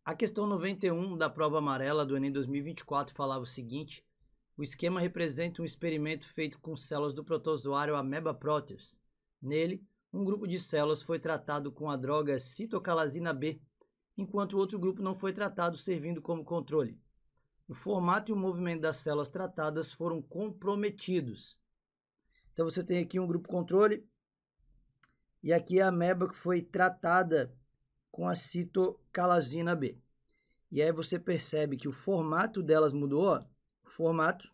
A questão 91 da prova amarela do Enem 2024 falava o seguinte: o esquema representa um experimento feito com células do protozoário Amoeba proteus. Nele, um grupo de células foi tratado com a droga citocalasina B, enquanto o outro grupo não foi tratado, servindo como controle. O formato e o movimento das células tratadas foram comprometidos. Então você tem aqui um grupo controle e aqui a ameba que foi tratada com a citocalasina B. E aí você percebe que o formato delas mudou, ó, o formato,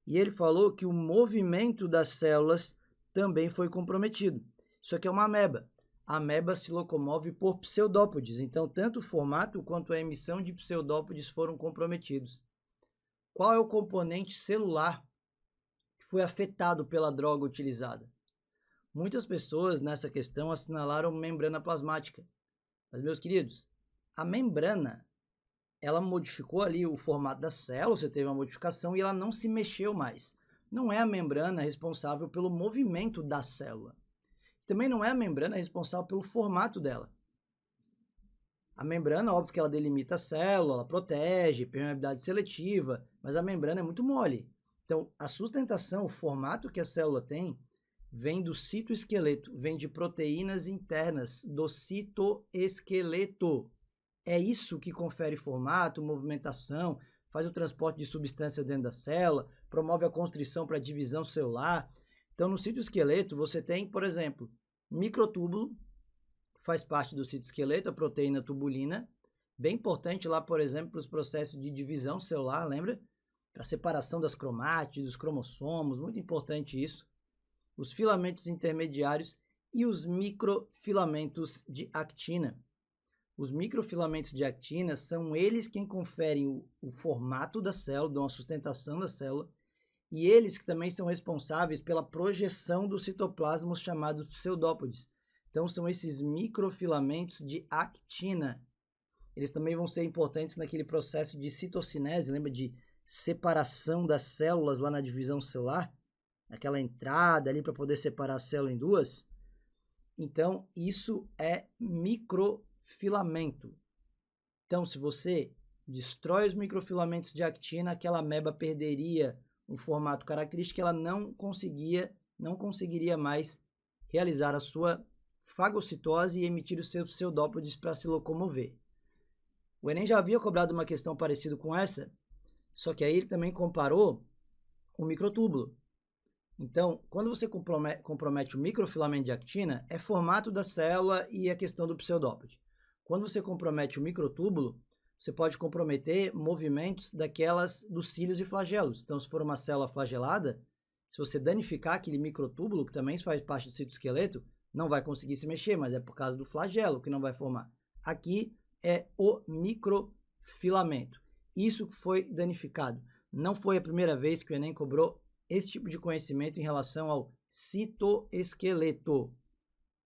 e ele falou que o movimento das células também foi comprometido. Isso aqui é uma ameba. A ameba se locomove por pseudópodes, então tanto o formato quanto a emissão de pseudópodes foram comprometidos. Qual é o componente celular que foi afetado pela droga utilizada? Muitas pessoas nessa questão assinalaram membrana plasmática. Mas, meus queridos, a membrana, ela modificou ali o formato da célula, você teve uma modificação e ela não se mexeu mais. Não é a membrana responsável pelo movimento da célula. Também não é a membrana responsável pelo formato dela. A membrana, óbvio que ela delimita a célula, ela protege, permeabilidade seletiva, mas a membrana é muito mole. Então, a sustentação, o formato que a célula tem, vem do citoesqueleto, vem de proteínas internas do citoesqueleto. É isso que confere formato, movimentação, faz o transporte de substância dentro da célula, promove a constrição para a divisão celular. Então, no citoesqueleto, você tem, por exemplo, microtúbulo, faz parte do citoesqueleto, a proteína tubulina, bem importante lá, por exemplo, para os processos de divisão celular, lembra? Para a separação das cromátides, dos cromossomos, muito importante isso. Os filamentos intermediários e os microfilamentos de actina. Os microfilamentos de actina são eles quem conferem o formato da célula, dão a sustentação da célula, e eles que também são responsáveis pela projeção dos citoplasmas chamados pseudópodes. Então, são esses microfilamentos de actina. Eles também vão ser importantes naquele processo de citocinese, lembra de separação das células lá na divisão celular? Aquela entrada ali para poder separar a célula em duas. Então, isso é microfilamento. Então, se você destrói os microfilamentos de actina, aquela ameba perderia um formato característico, ela não conseguiria mais realizar a sua fagocitose e emitir os seus pseudópodes para se locomover. O Enem já havia cobrado uma questão parecida com essa, só que aí ele também comparou o microtúbulo. Então, quando você compromete o microfilamento de actina, é formato da célula e a questão do pseudópode. Quando você compromete o microtúbulo, você pode comprometer movimentos dos cílios e flagelos. Então, se for uma célula flagelada, se você danificar aquele microtúbulo, que também faz parte do citoesqueleto, não vai conseguir se mexer, mas é por causa do flagelo que não vai formar. Aqui é o microfilamento. Isso foi danificado. Não foi a primeira vez que o Enem cobrou esse tipo de conhecimento em relação ao citoesqueleto.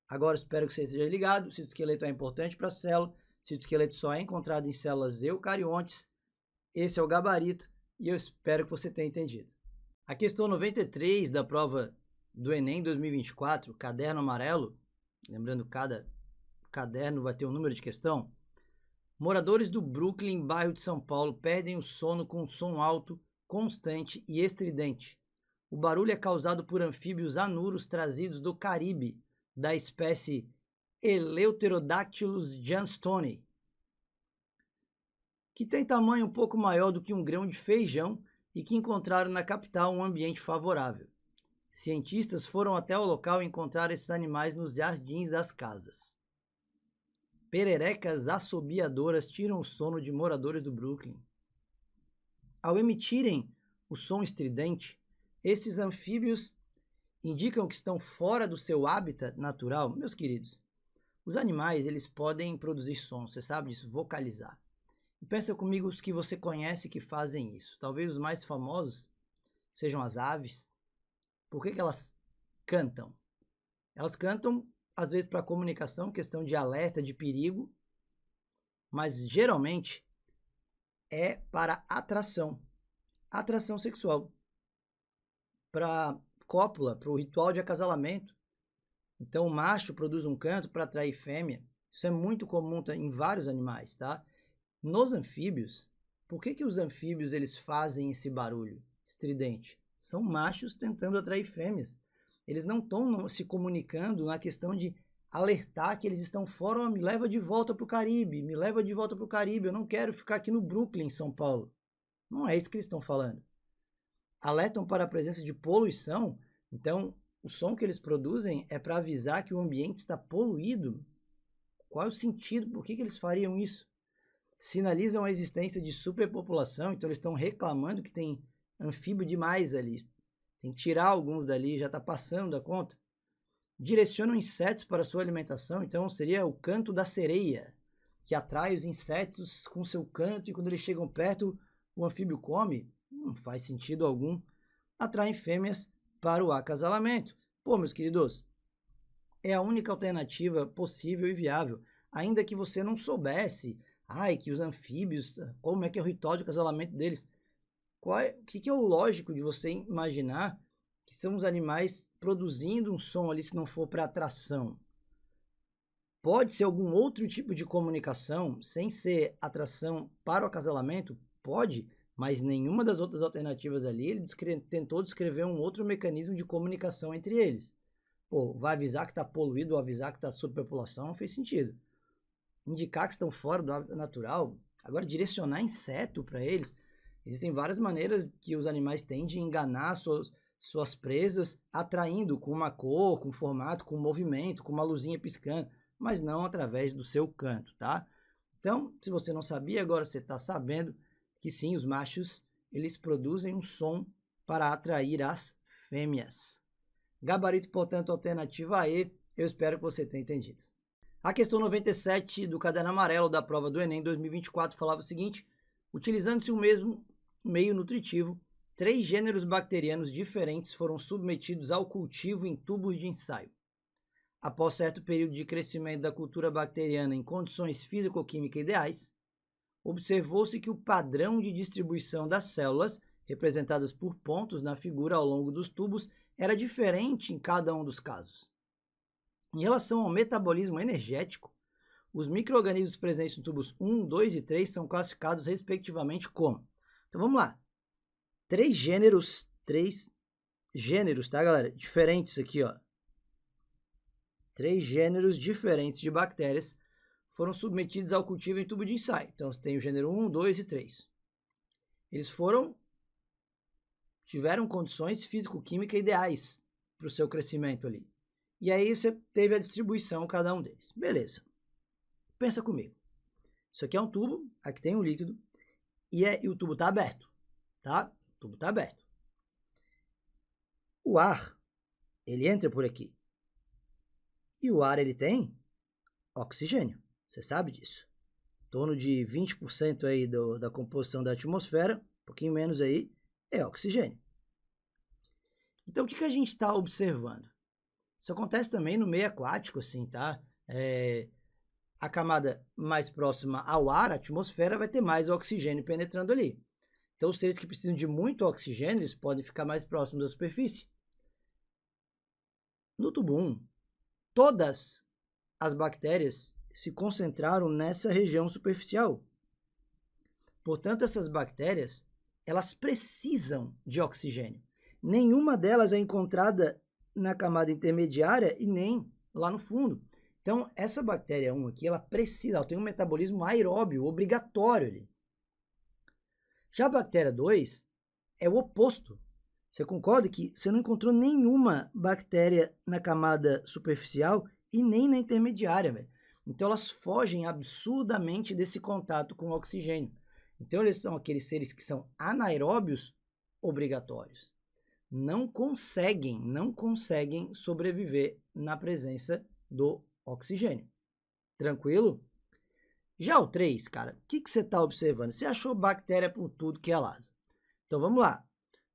Agora, espero que você esteja ligado. O citoesqueleto é importante para a célula. O citoesqueleto só é encontrado em células eucariontes. Esse é o gabarito e eu espero que você tenha entendido. A questão 93 da prova do Enem 2024, caderno amarelo, lembrando cada caderno vai ter um número de questão. Moradores do Brooklyn, bairro de São Paulo, perdem o sono com um som alto, constante e estridente. O barulho é causado por anfíbios anuros trazidos do Caribe, da espécie Eleutherodactylus johnstoni, que tem tamanho um pouco maior do que um grão de feijão e que encontraram na capital um ambiente favorável. Cientistas foram até o local e encontraram esses animais nos jardins das casas. Pererecas assobiadoras tiram o sono de moradores do Brooklyn. Ao emitirem o som estridente, esses anfíbios indicam que estão fora do seu hábitat natural. Meus queridos, os animais eles podem produzir som, você sabe disso, vocalizar. E pensa comigo os que você conhece que fazem isso. Talvez os mais famosos sejam as aves. Por que elas cantam? Elas cantam, às vezes, para comunicação, questão de alerta, de perigo, mas geralmente é para atração sexual, para cópula, para o ritual de acasalamento. Então, o macho produz um canto para atrair fêmea. Isso é muito comum em vários animais, tá? Nos anfíbios, por que os anfíbios eles fazem esse barulho estridente? São machos tentando atrair fêmeas. Eles não estão se comunicando na questão de alertar que eles estão fora, me leva de volta para o Caribe, me leva de volta para o Caribe, eu não quero ficar aqui no Brooklyn, São Paulo. Não é isso que eles estão falando. Alertam para a presença de poluição, então o som que eles produzem é para avisar que o ambiente está poluído. Qual é o sentido? Por que eles fariam isso? Sinalizam a existência de superpopulação, então eles estão reclamando que tem anfíbio demais ali. Tem que tirar alguns dali, já está passando da conta. Direcionam insetos para sua alimentação, então seria o canto da sereia, que atrai os insetos com seu canto e quando eles chegam perto, o anfíbio come. Não faz sentido algum. Atraem fêmeas para o acasalamento. Pô, meus queridos, é a única alternativa possível e viável, ainda que você não soubesse, que os anfíbios, como é que é o ritual de acasalamento deles. O que é o lógico de você imaginar que são os animais produzindo um som ali se não for para atração? Pode ser algum outro tipo de comunicação, sem ser atração para o acasalamento? Pode, mas nenhuma das outras alternativas ali, ele tentou descrever um outro mecanismo de comunicação entre eles. Pô, vai avisar que está poluído ou avisar que está superpopulação, não fez sentido. Indicar que estão fora do hábitat natural, agora direcionar inseto para eles. Existem várias maneiras que os animais têm de enganar suas presas, atraindo com uma cor, com formato, com movimento, com uma luzinha piscando, mas não através do seu canto, tá? Então, se você não sabia, agora você está sabendo que sim, os machos, eles produzem um som para atrair as fêmeas. Gabarito, portanto, alternativa E, eu espero que você tenha entendido. A questão 97 do caderno amarelo da prova do Enem 2024 falava o seguinte: utilizando-se o mesmo meio nutritivo, 3 gêneros bacterianos diferentes foram submetidos ao cultivo em tubos de ensaio. Após certo período de crescimento da cultura bacteriana em condições físico-químicas ideais, observou-se que o padrão de distribuição das células, representadas por pontos na figura ao longo dos tubos, era diferente em cada um dos casos. Em relação ao metabolismo energético, os micro-organismos presentes nos tubos 1, 2 e 3 são classificados respectivamente como. Então vamos lá. 3 gêneros, tá, galera? Diferentes aqui, ó. 3 gêneros diferentes de bactérias foram submetidos ao cultivo em tubo de ensaio. Então, você tem o gênero 1, 2 e 3. Eles tiveram condições físico-químicas ideais para o seu crescimento ali. E aí você teve a distribuição, cada um deles. Beleza. Pensa comigo. Isso aqui é um tubo, aqui tem um líquido, e o tubo está aberto, tá? O tubo está aberto. O ar, ele entra por aqui. E o ar, ele tem oxigênio. Você sabe disso. Em torno de 20% aí da composição da atmosfera, um pouquinho menos aí, é oxigênio. Então, o que a gente está observando? Isso acontece também no meio aquático, assim, tá? A camada mais próxima ao ar, a atmosfera, vai ter mais oxigênio penetrando ali. Então, os seres que precisam de muito oxigênio, eles podem ficar mais próximos da superfície. No tubo 1, todas as bactérias se concentraram nessa região superficial. Portanto, essas bactérias, elas precisam de oxigênio. Nenhuma delas é encontrada na camada intermediária e nem lá no fundo. Então, essa bactéria 1 aqui, ela tem um metabolismo aeróbio, obrigatório ali. Já a bactéria 2 é o oposto. Você concorda que você não encontrou nenhuma bactéria na camada superficial e nem na intermediária, velho? Então, elas fogem absurdamente desse contato com o oxigênio. Então, eles são aqueles seres que são anaeróbios obrigatórios. Não conseguem sobreviver na presença do oxigênio. Tranquilo? Já o 3, cara, o que você está observando? Você achou bactéria por tudo que é lado. Então, vamos lá.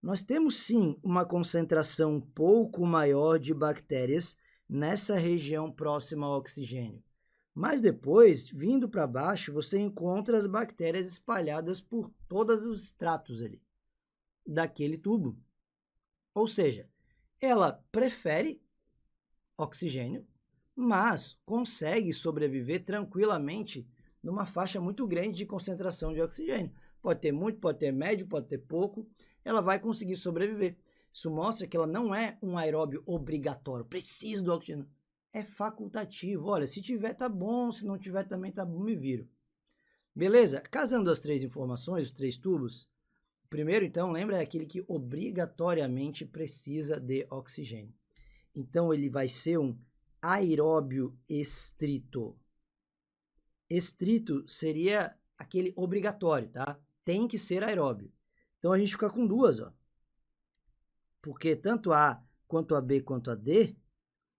Nós temos, sim, uma concentração um pouco maior de bactérias nessa região próxima ao oxigênio. Mas depois, vindo para baixo, você encontra as bactérias espalhadas por todos os estratos ali, daquele tubo. Ou seja, ela prefere oxigênio, mas consegue sobreviver tranquilamente numa faixa muito grande de concentração de oxigênio. Pode ter muito, pode ter médio, pode ter pouco, ela vai conseguir sobreviver. Isso mostra que ela não é um aeróbio obrigatório, preciso do oxigênio. É facultativo. Olha, se tiver tá bom, se não tiver também tá bom, me viro. Beleza? Casando as três informações, os três tubos, o primeiro, então, lembra, é aquele que obrigatoriamente precisa de oxigênio. Então, ele vai ser um aeróbio estrito. Estrito seria aquele obrigatório, tá? Tem que ser aeróbio. Então, a gente fica com duas, ó. Porque tanto A quanto a B quanto a D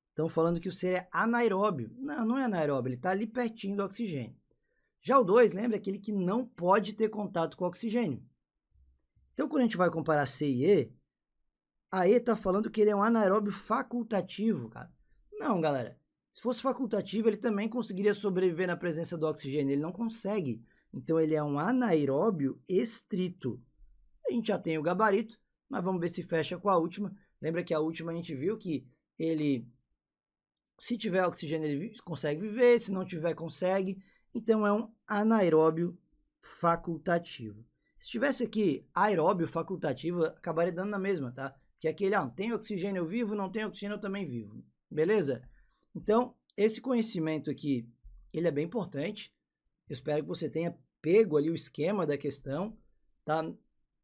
estão falando que o C é anaeróbio. Não, não é anaeróbio, ele está ali pertinho do oxigênio. Já o 2, lembra, aquele que não pode ter contato com o oxigênio. Então, quando a gente vai comparar C e E, a E está falando que ele é um anaeróbio facultativo, cara. Não, galera. Se fosse facultativo, ele também conseguiria sobreviver na presença do oxigênio. Ele não consegue. Então, ele é um anaeróbio estrito. A gente já tem o gabarito, mas vamos ver se fecha com a última. Lembra que a última a gente viu que ele, se tiver oxigênio, ele consegue viver, se não tiver, consegue. Então, é um anaeróbio facultativo. Se tivesse aqui aeróbio facultativo, acabaria dando na mesma, tá? Porque aquele, tem oxigênio eu vivo, não tem oxigênio eu também vivo. Beleza? Então, esse conhecimento aqui, ele é bem importante. Eu espero que você tenha pego ali o esquema da questão, tá?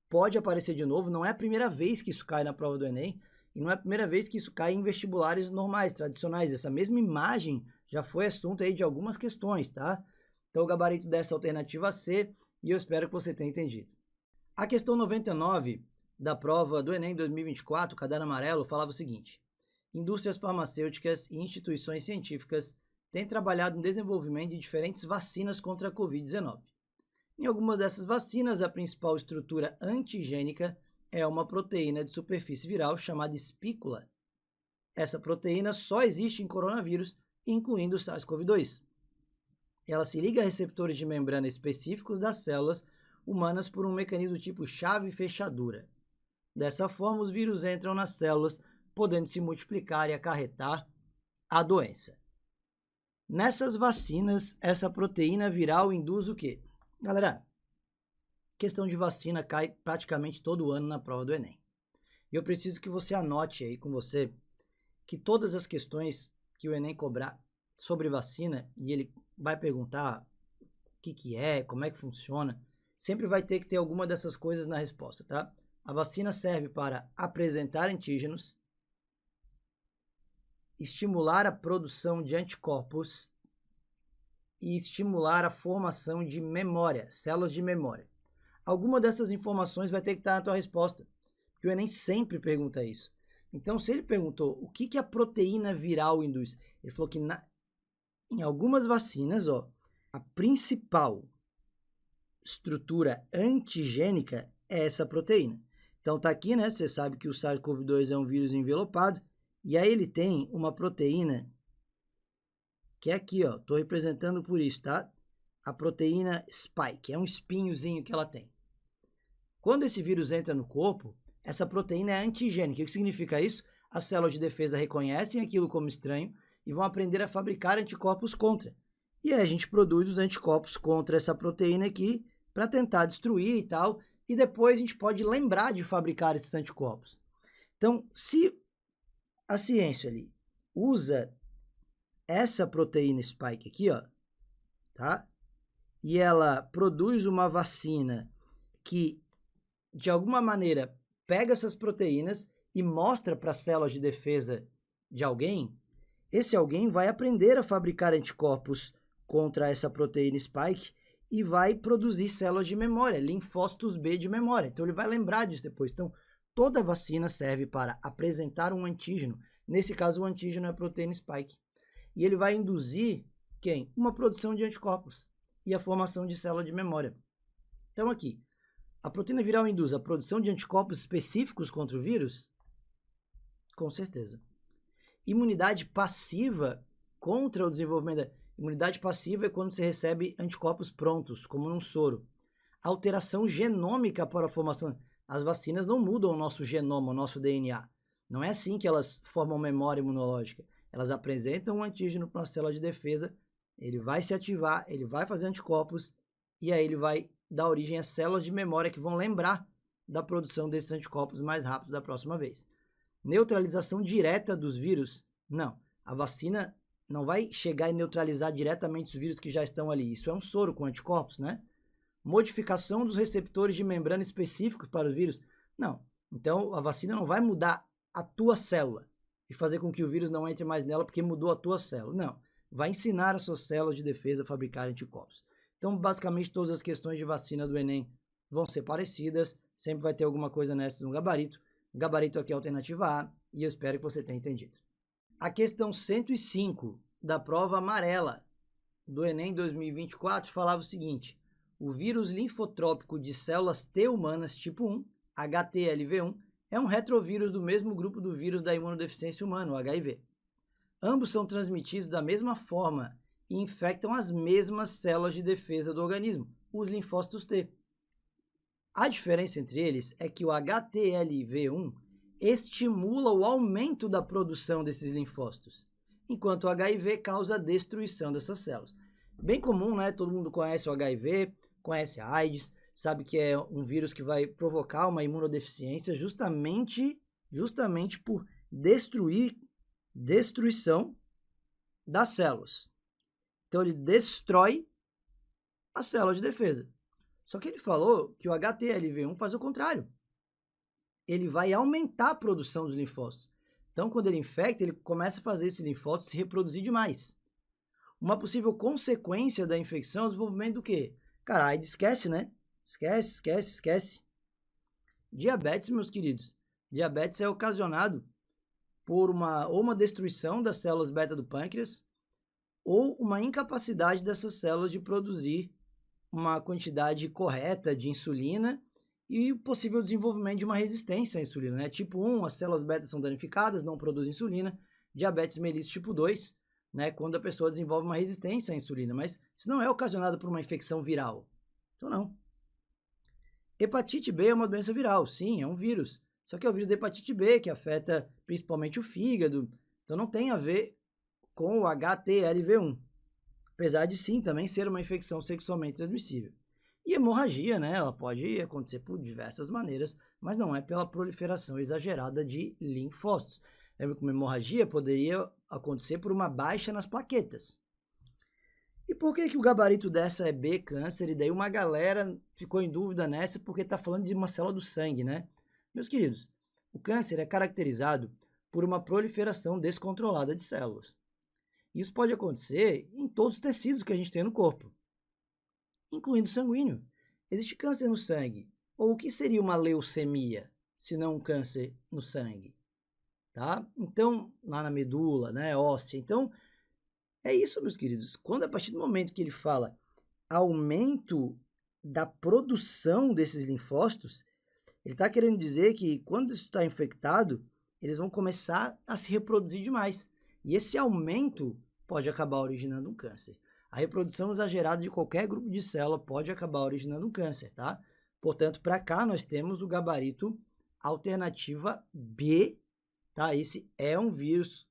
Pode aparecer de novo, não é a primeira vez que isso cai na prova do Enem, e não é a primeira vez que isso cai em vestibulares normais, tradicionais. Essa mesma imagem já foi assunto aí de algumas questões, tá? Então, o gabarito dessa alternativa C, e eu espero que você tenha entendido. A questão 99 da prova do Enem 2024, caderno amarelo, falava o seguinte: indústrias farmacêuticas e instituições científicas têm trabalhado no desenvolvimento de diferentes vacinas contra a Covid-19. Em algumas dessas vacinas, a principal estrutura antigênica é uma proteína de superfície viral chamada espícula. Essa proteína só existe em coronavírus, incluindo o SARS-CoV-2. Ela se liga a receptores de membrana específicos das células humanas por um mecanismo tipo chave-fechadura. Dessa forma, os vírus entram nas células, podendo se multiplicar e acarretar a doença. Nessas vacinas, essa proteína viral induz o quê? Galera, questão de vacina cai praticamente todo ano na prova do Enem. E eu preciso que você anote aí com você que todas as questões que o Enem cobrar sobre vacina, e ele vai perguntar o que é, como é que funciona, sempre vai ter que ter alguma dessas coisas na resposta, tá? A vacina serve para apresentar antígenos, estimular a produção de anticorpos e estimular a formação de memória, células de memória. Alguma dessas informações vai ter que estar na tua resposta, porque o Enem sempre pergunta isso. Então, se ele perguntou o que a proteína viral induz, ele falou que em algumas vacinas, a principal estrutura antigênica é essa proteína. Então, tá aqui, né? Você sabe que o SARS-CoV-2 é um vírus envelopado, e aí ele tem uma proteína que é aqui, tô representando por isso, tá? A proteína spike, é um espinhozinho que ela tem. Quando esse vírus entra no corpo, essa proteína é antigênica. O que significa isso? As células de defesa reconhecem aquilo como estranho e vão aprender a fabricar anticorpos contra. E aí a gente produz os anticorpos contra essa proteína aqui para tentar destruir e tal, e depois a gente pode lembrar de fabricar esses anticorpos. Então, se a ciência ali usa essa proteína spike aqui, tá? E ela produz uma vacina que, de alguma maneira, pega essas proteínas e mostra para as células de defesa de alguém, esse alguém vai aprender a fabricar anticorpos contra essa proteína spike e vai produzir células de memória, linfócitos B de memória. Então, ele vai lembrar disso depois. Então, toda vacina serve para apresentar um antígeno. Nesse caso, o antígeno é a proteína spike. E ele vai induzir quem? Uma produção de anticorpos e a formação de célula de memória. Então, aqui, a proteína viral induz a produção de anticorpos específicos contra o vírus? Com certeza. Imunidade passiva contra o desenvolvimento da... Imunidade passiva é quando você recebe anticorpos prontos, como num soro. Alteração genômica para a formação. As vacinas não mudam o nosso genoma, o nosso DNA. Não é assim que elas formam memória imunológica. Elas apresentam um antígeno para uma célula de defesa ele vai se ativar, ele vai fazer anticorpos e aí ele vai dar origem a células de memória que vão lembrar da produção desses anticorpos mais rápido da próxima vez. Neutralização direta dos vírus? Não. A vacina não vai chegar e neutralizar diretamente os vírus que já estão ali. Isso é um soro com anticorpos, né? Modificação dos receptores de membrana específicos para os vírus? Não. Então, a vacina não vai mudar a tua célula e fazer com que o vírus não entre mais nela porque mudou a tua célula. Não. Vai ensinar as suas células de defesa a fabricar anticorpos. Então, basicamente, todas as questões de vacina do Enem vão ser parecidas. Sempre vai ter alguma coisa nessa no gabarito. O gabarito aqui é a alternativa A e eu espero que você tenha entendido. A questão 105 da prova amarela do Enem 2024 falava o seguinte: o vírus linfotrópico de células T humanas tipo 1, HTLV1, é um retrovírus do mesmo grupo do vírus da imunodeficiência humana, o HIV. Ambos são transmitidos da mesma forma e infectam as mesmas células de defesa do organismo, os linfócitos T. A diferença entre eles é que o HTLV1 estimula o aumento da produção desses linfócitos, enquanto o HIV causa a destruição dessas células. Bem comum, né? Todo mundo conhece o HIV, conhece a AIDS, sabe que é um vírus que vai provocar uma imunodeficiência justamente por destruição das células. Então ele destrói a célula de defesa. Só que ele falou que o HTLV1 faz o contrário. Ele vai aumentar a produção dos linfócitos. Então, quando ele infecta, ele começa a fazer esses linfócitos se reproduzir demais. Uma possível consequência da infecção é o desenvolvimento do quê? Cara, AIDS esquece, né? Esquece. Diabetes, meus queridos. Diabetes é ocasionado por uma destruição das células beta do pâncreas ou uma incapacidade dessas células de produzir uma quantidade correta de insulina e o possível desenvolvimento de uma resistência à insulina, né? Tipo 1, as células beta são danificadas, não produzem insulina. Diabetes mellitus tipo 2, né? Quando a pessoa desenvolve uma resistência à insulina, mas isso não é ocasionado por uma infecção viral. Então não. Hepatite B é uma doença viral, sim, é um vírus. Só que é o vírus da hepatite B que afeta principalmente o fígado. Então não tem a ver com o HTLV1. Apesar de sim também ser uma infecção sexualmente transmissível. E hemorragia, né? Ela pode acontecer por diversas maneiras, mas não é pela proliferação exagerada de linfócitos. Lembra que uma hemorragia poderia acontecer por uma baixa nas plaquetas. E por que o gabarito dessa é B, câncer? E daí uma galera ficou em dúvida nessa porque está falando de uma célula do sangue, né? Meus queridos, o câncer é caracterizado por uma proliferação descontrolada de células. Isso pode acontecer em todos os tecidos que a gente tem no corpo, incluindo o sanguíneo. Existe câncer no sangue. Ou o que seria uma leucemia, se não um câncer no sangue? Tá? Então, lá na medula, né, óssea. Então, é isso, meus queridos. Quando a partir do momento que ele fala aumento da produção desses linfócitos, ele está querendo dizer que quando isso está infectado, eles vão começar a se reproduzir demais. E esse aumento pode acabar originando um câncer. A reprodução exagerada de qualquer grupo de célula pode acabar originando um câncer, tá? Portanto, para cá nós temos o gabarito alternativa B, tá? Esse é um vírus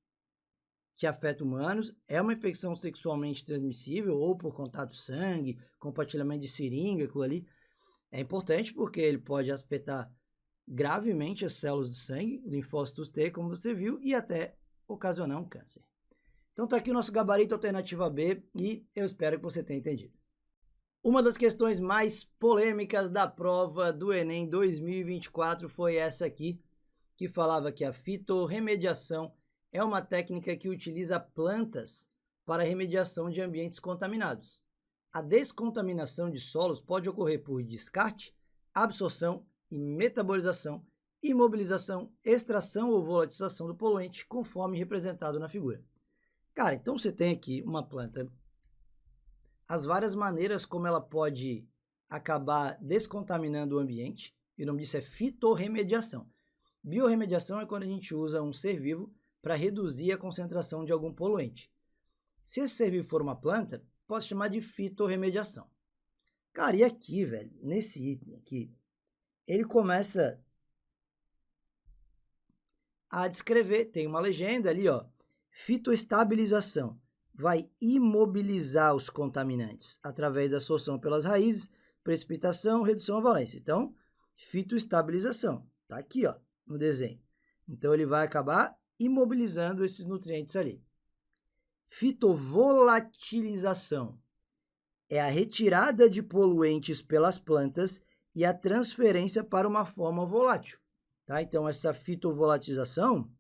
que afeta humanos, é uma infecção sexualmente transmissível ou por contato sangue, compartilhamento de seringa, aquilo ali. É importante porque ele pode afetar gravemente as células do sangue, linfócitos T, como você viu, e até ocasionar um câncer. Então tá aqui o nosso gabarito alternativa B e eu espero que você tenha entendido. Uma das questões mais polêmicas da prova do Enem 2024 foi essa aqui, que falava que a fitorremediação é uma técnica que utiliza plantas para remediação de ambientes contaminados. A descontaminação de solos pode ocorrer por descarte, absorção e metabolização, imobilização, extração ou volatilização do poluente, conforme representado na figura. Cara, então você tem aqui uma planta, as várias maneiras como ela pode acabar descontaminando o ambiente, e o nome disso é fitorremediação. Biorremediação é quando a gente usa um ser vivo para reduzir a concentração de algum poluente. Se esse ser vivo for uma planta, posso chamar de fitorremediação. Cara, e aqui, velho, nesse item aqui, ele começa a descrever, tem uma legenda ali, ó, fitoestabilização. vai imobilizar os contaminantes através da absorção pelas raízes, precipitação, redução à valência. Então, fitoestabilização. Está aqui, ó, no desenho. Então, ele vai acabar imobilizando esses nutrientes ali. Fitovolatilização é a retirada de poluentes pelas plantas e a transferência para uma forma volátil. Tá? Então, essa fitovolatilização,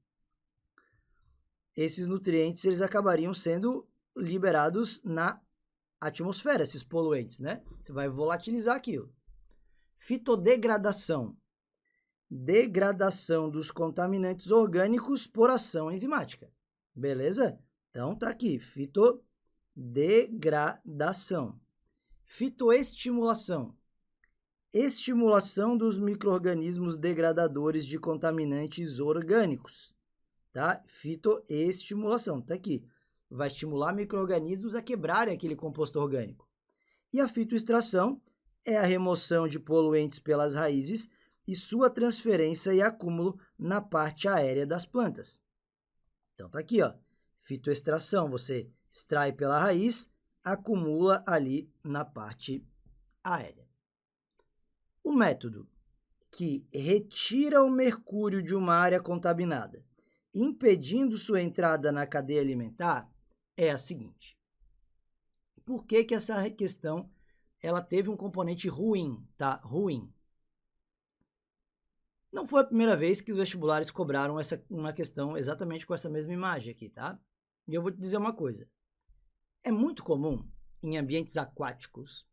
esses nutrientes eles acabariam sendo liberados na atmosfera, esses poluentes, né? Você vai volatilizar aquilo. Fitodegradação. Degradação dos contaminantes orgânicos por ação enzimática. Beleza? Então, tá aqui. Fitodegradação. Fitoestimulação. Estimulação dos micro-organismos degradadores de contaminantes orgânicos. Tá? Fitoestimulação. Tá aqui. Vai estimular micro-organismos a quebrarem aquele composto orgânico. E a fitoextração é a remoção de poluentes pelas raízes e sua transferência e acúmulo na parte aérea das plantas. Então, tá aqui, ó. Fitoextração, você extrai pela raiz, acumula ali na parte aérea. O método que retira o mercúrio de uma área contaminada, impedindo sua entrada na cadeia alimentar, é a seguinte. Por que que essa questão ela teve um componente ruim, tá? Ruim. Não foi a primeira vez que os vestibulares cobraram uma questão exatamente com essa mesma imagem aqui, tá? E eu vou te dizer uma coisa. É muito comum em ambientes aquáticos,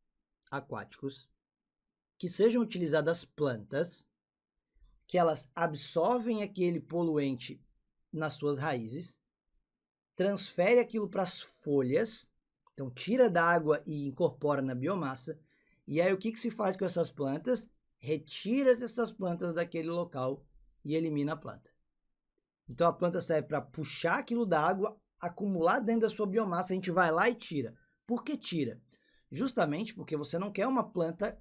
que sejam utilizadas plantas, que elas absorvem aquele poluente nas suas raízes, transfere aquilo para as folhas, então tira da água e incorpora na biomassa, e aí o que se faz com essas plantas? Retira essas plantas daquele local e elimina a planta. Então a planta serve para puxar aquilo da água, acumular dentro da sua biomassa, a gente vai lá e tira. Por que tira? Justamente porque você não quer uma planta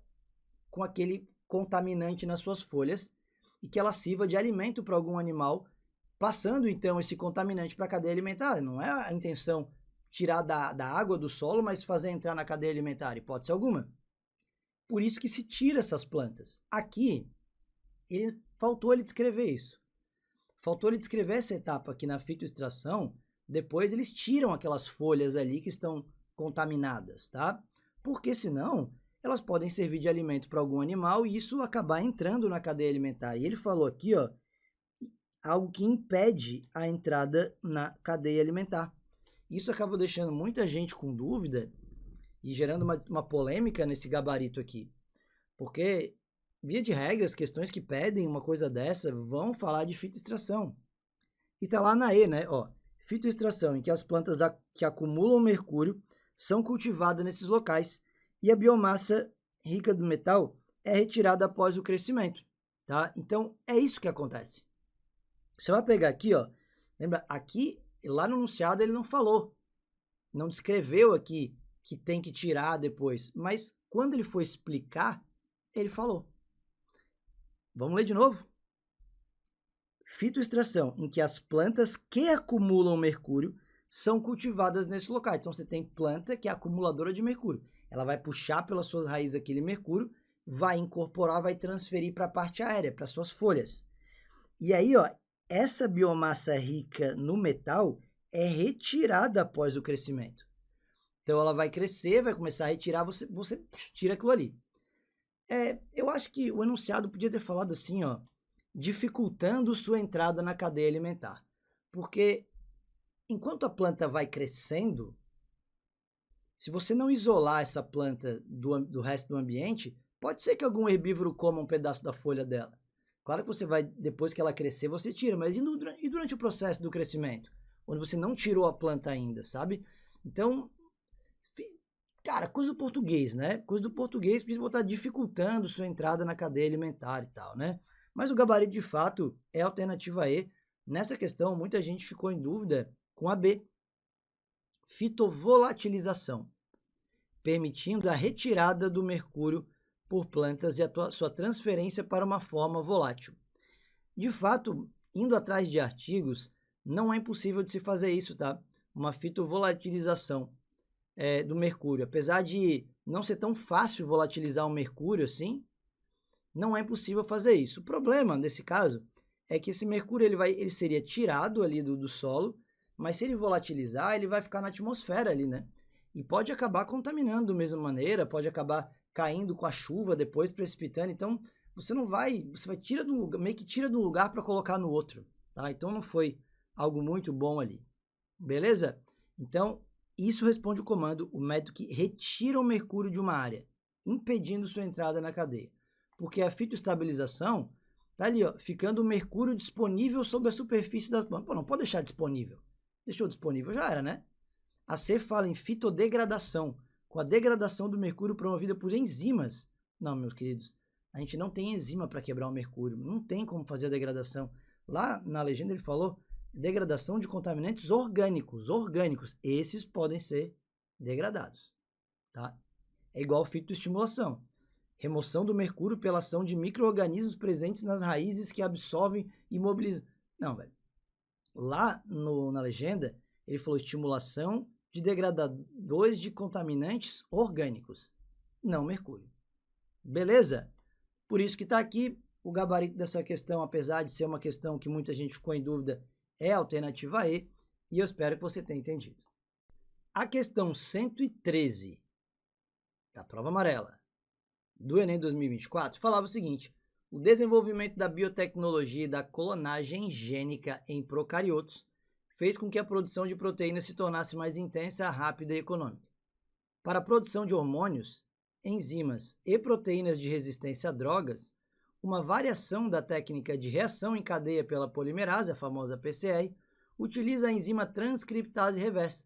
com aquele contaminante nas suas folhas e que ela sirva de alimento para algum animal, passando então esse contaminante para a cadeia alimentar. Não é a intenção tirar da água do solo, mas fazer entrar na cadeia alimentar, hipótese alguma. Por isso que se tira essas plantas. Aqui, faltou ele descrever isso. Faltou ele descrever essa etapa aqui na fitoextração. Depois eles tiram aquelas folhas ali que estão contaminadas, tá? Porque senão elas podem servir de alimento para algum animal e isso acabar entrando na cadeia alimentar. E ele falou aqui, ó, algo que impede a entrada na cadeia alimentar. Isso acaba deixando muita gente com dúvida e gerando uma polêmica nesse gabarito aqui. Porque, via de regra, as questões que pedem uma coisa dessa vão falar de fitoextração. E tá lá na E, né? Ó, fitoextração, em que as plantas que acumulam mercúrio são cultivadas nesses locais e a biomassa rica do metal é retirada após o crescimento, tá? Então, é isso que acontece. Você vai pegar aqui, ó, lembra, aqui, lá no enunciado ele não falou, não descreveu aqui que tem que tirar depois, mas quando ele for explicar, ele falou. Vamos ler de novo? Fitoextração, em que as plantas que acumulam mercúrio são cultivadas nesse local. Então, você tem planta que é acumuladora de mercúrio. Ela vai puxar pelas suas raízes aquele mercúrio, vai incorporar, vai transferir para a parte aérea, para suas folhas. E aí, ó, essa biomassa rica no metal é retirada após o crescimento. Então, ela vai crescer, vai começar a retirar, você tira aquilo ali. Eu acho que o enunciado podia ter falado assim, ó, dificultando sua entrada na cadeia alimentar. Porque enquanto a planta vai crescendo, se você não isolar essa planta do resto do ambiente, pode ser que algum herbívoro coma um pedaço da folha dela. Claro que você vai, depois que ela crescer, você tira, mas e durante o processo do crescimento? Onde você não tirou a planta ainda, sabe? Então, cara, coisa do português, né? Coisa do português, precisa botar dificultando sua entrada na cadeia alimentar e tal, né? Mas o gabarito, de fato, é a alternativa E. Nessa questão, muita gente ficou em dúvida com a B. Fitovolatilização, permitindo a retirada do mercúrio por plantas e a sua transferência para uma forma volátil. De fato, indo atrás de artigos, não é impossível de se fazer isso, tá? uma fitovolatilização do mercúrio. Apesar de não ser tão fácil volatilizar o mercúrio assim, não é impossível fazer isso. O problema, nesse caso, é que esse mercúrio ele seria tirado ali do solo, mas se ele volatilizar, ele vai ficar na atmosfera ali, né? E pode acabar contaminando da mesma maneira, pode acabar caindo com a chuva depois, precipitando. Então, você tira do lugar, meio que tira do lugar para colocar no outro, tá? Então, não foi algo muito bom ali. Beleza? Então, isso responde o comando, o método que retira o mercúrio de uma área, impedindo sua entrada na cadeia. Porque a fitoestabilização tá ali, ó, ficando o mercúrio disponível sobre a superfície das plantas. Pô, não pode deixar disponível. Deixou disponível, já era, né? A C fala em fitodegradação, com a degradação do mercúrio promovida por enzimas. Não, meus queridos, a gente não tem enzima para quebrar o mercúrio, não tem como fazer a degradação. Lá na legenda ele falou degradação de contaminantes orgânicos. Esses podem ser degradados, tá? É igual fitoestimulação. Remoção do mercúrio pela ação de micro-organismos presentes nas raízes que absorvem e mobilizam. Não, velho. Lá na legenda, ele falou estimulação de degradadores de contaminantes orgânicos, não mercúrio. Beleza? Por isso que está aqui o gabarito dessa questão, apesar de ser uma questão que muita gente ficou em dúvida, é a alternativa E, e eu espero que você tenha entendido. A questão 113 da prova amarela do Enem 2024 falava o seguinte: o desenvolvimento da biotecnologia e da clonagem gênica em procariotos fez com que a produção de proteínas se tornasse mais intensa, rápida e econômica. Para a produção de hormônios, enzimas e proteínas de resistência a drogas, uma variação da técnica de reação em cadeia pela polimerase, a famosa PCR, utiliza a enzima transcriptase reversa,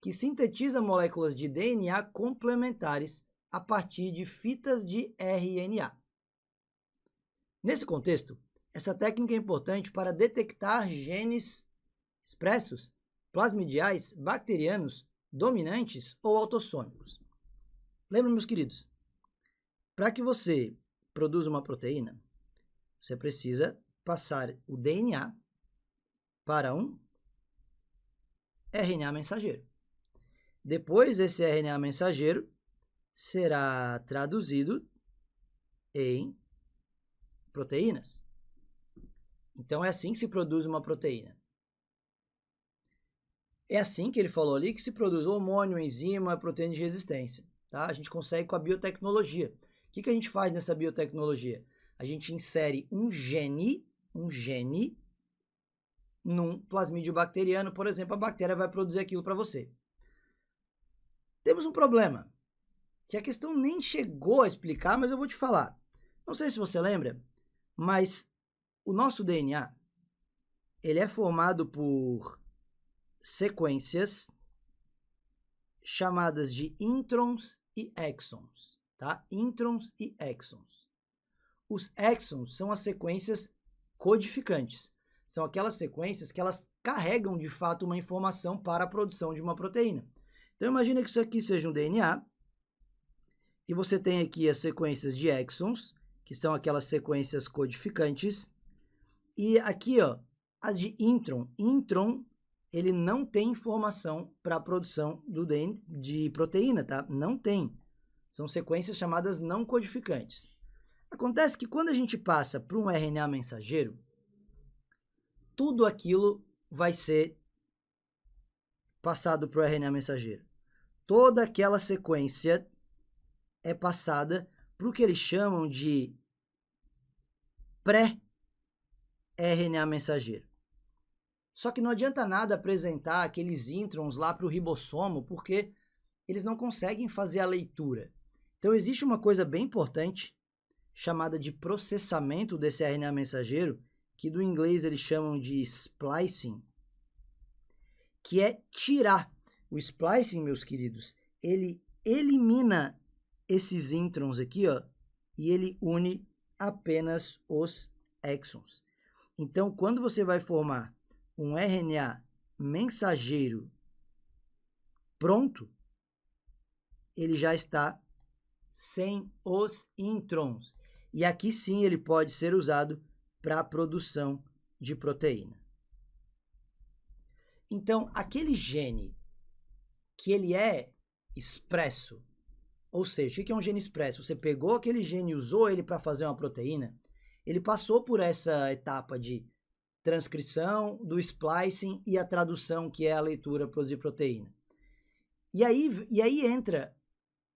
que sintetiza moléculas de DNA complementares a partir de fitas de RNA. Nesse contexto, essa técnica é importante para detectar genes expressos, plasmidiais, bacterianos, dominantes ou autossômicos. Lembra, meus queridos, para que você produza uma proteína, você precisa passar o DNA para um RNA mensageiro. Depois, esse RNA mensageiro será traduzido em proteínas. Então, é assim que se produz uma proteína. É assim que ele falou ali que se produz hormônio, enzima, proteína de resistência. Tá? A gente consegue com a biotecnologia. O que a gente faz nessa biotecnologia? A gente insere um gene num plasmídio bacteriano, por exemplo, a bactéria vai produzir aquilo para você. Temos um problema, que a questão nem chegou a explicar, mas eu vou te falar. Não sei se você lembra, mas o nosso DNA, ele é formado por sequências chamadas de introns e exons, tá? Introns e exons. Os exons são as sequências codificantes. São aquelas sequências que elas carregam, de fato, uma informação para a produção de uma proteína. Então, imagina que isso aqui seja um DNA, e você tem aqui as sequências de exons, que são aquelas sequências codificantes, e aqui, ó, as de intron. Intron, ele não tem informação para a produção de proteína, tá? Não tem. São sequências chamadas não codificantes. Acontece que quando a gente passa para um RNA mensageiro, tudo aquilo vai ser passado para o RNA mensageiro. Toda aquela sequência é passada para o que eles chamam de pré-RNA mensageiro. Só que não adianta nada apresentar aqueles introns lá para o ribossomo, porque eles não conseguem fazer a leitura. Então, existe uma coisa bem importante, chamada de processamento desse RNA mensageiro, que do inglês eles chamam de splicing, que é tirar. O splicing, meus queridos, ele elimina esses introns aqui, ó, e ele une apenas os exons. Então, quando você vai formar um RNA mensageiro pronto, ele já está sem os introns. E aqui sim ele pode ser usado para a produção de proteína. Então, aquele gene que ele é expresso, ou seja, o que é um gene expresso? Você pegou aquele gene e usou ele para fazer uma proteína, ele passou por essa etapa de transcrição, do splicing e a tradução, que é a leitura, produzir proteína. E aí entra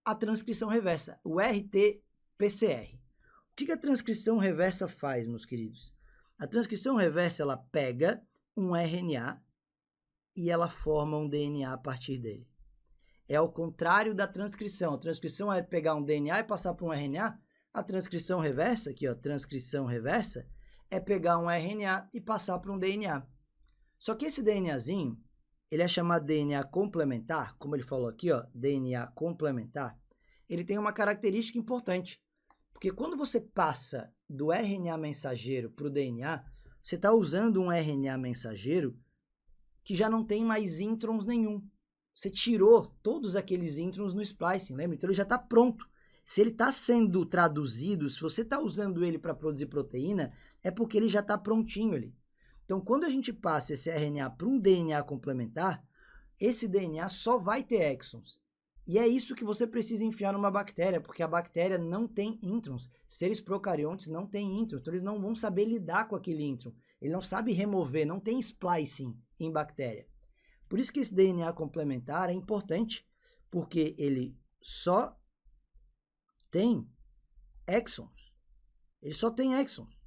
a transcrição reversa, o RT-PCR. O que a transcrição reversa faz, meus queridos? A transcrição reversa, ela pega um RNA e ela forma um DNA a partir dele. É ao contrário da transcrição. A transcrição é pegar um DNA e passar para um RNA. A transcrição reversa, aqui ó, transcrição reversa, é pegar um RNA e passar para um DNA. Só que esse DNAzinho, ele é chamado DNA complementar, como ele falou aqui, ó, DNA complementar. Ele tem uma característica importante, porque quando você passa do RNA mensageiro para o DNA, você está usando um RNA mensageiro que já não tem mais introns nenhum. Você tirou todos aqueles introns no splicing, lembra? Então ele já está pronto. Se ele está sendo traduzido, se você está usando ele para produzir proteína, é porque ele já está prontinho ali. Então, quando a gente passa esse RNA para um DNA complementar, esse DNA só vai ter exons. E é isso que você precisa enfiar numa bactéria, porque a bactéria não tem introns. Seres procariontes não têm introns, então eles não vão saber lidar com aquele intron. Ele não sabe remover, não tem splicing em bactéria. Por isso que esse DNA complementar é importante, porque ele só tem exons. Ele só tem exons.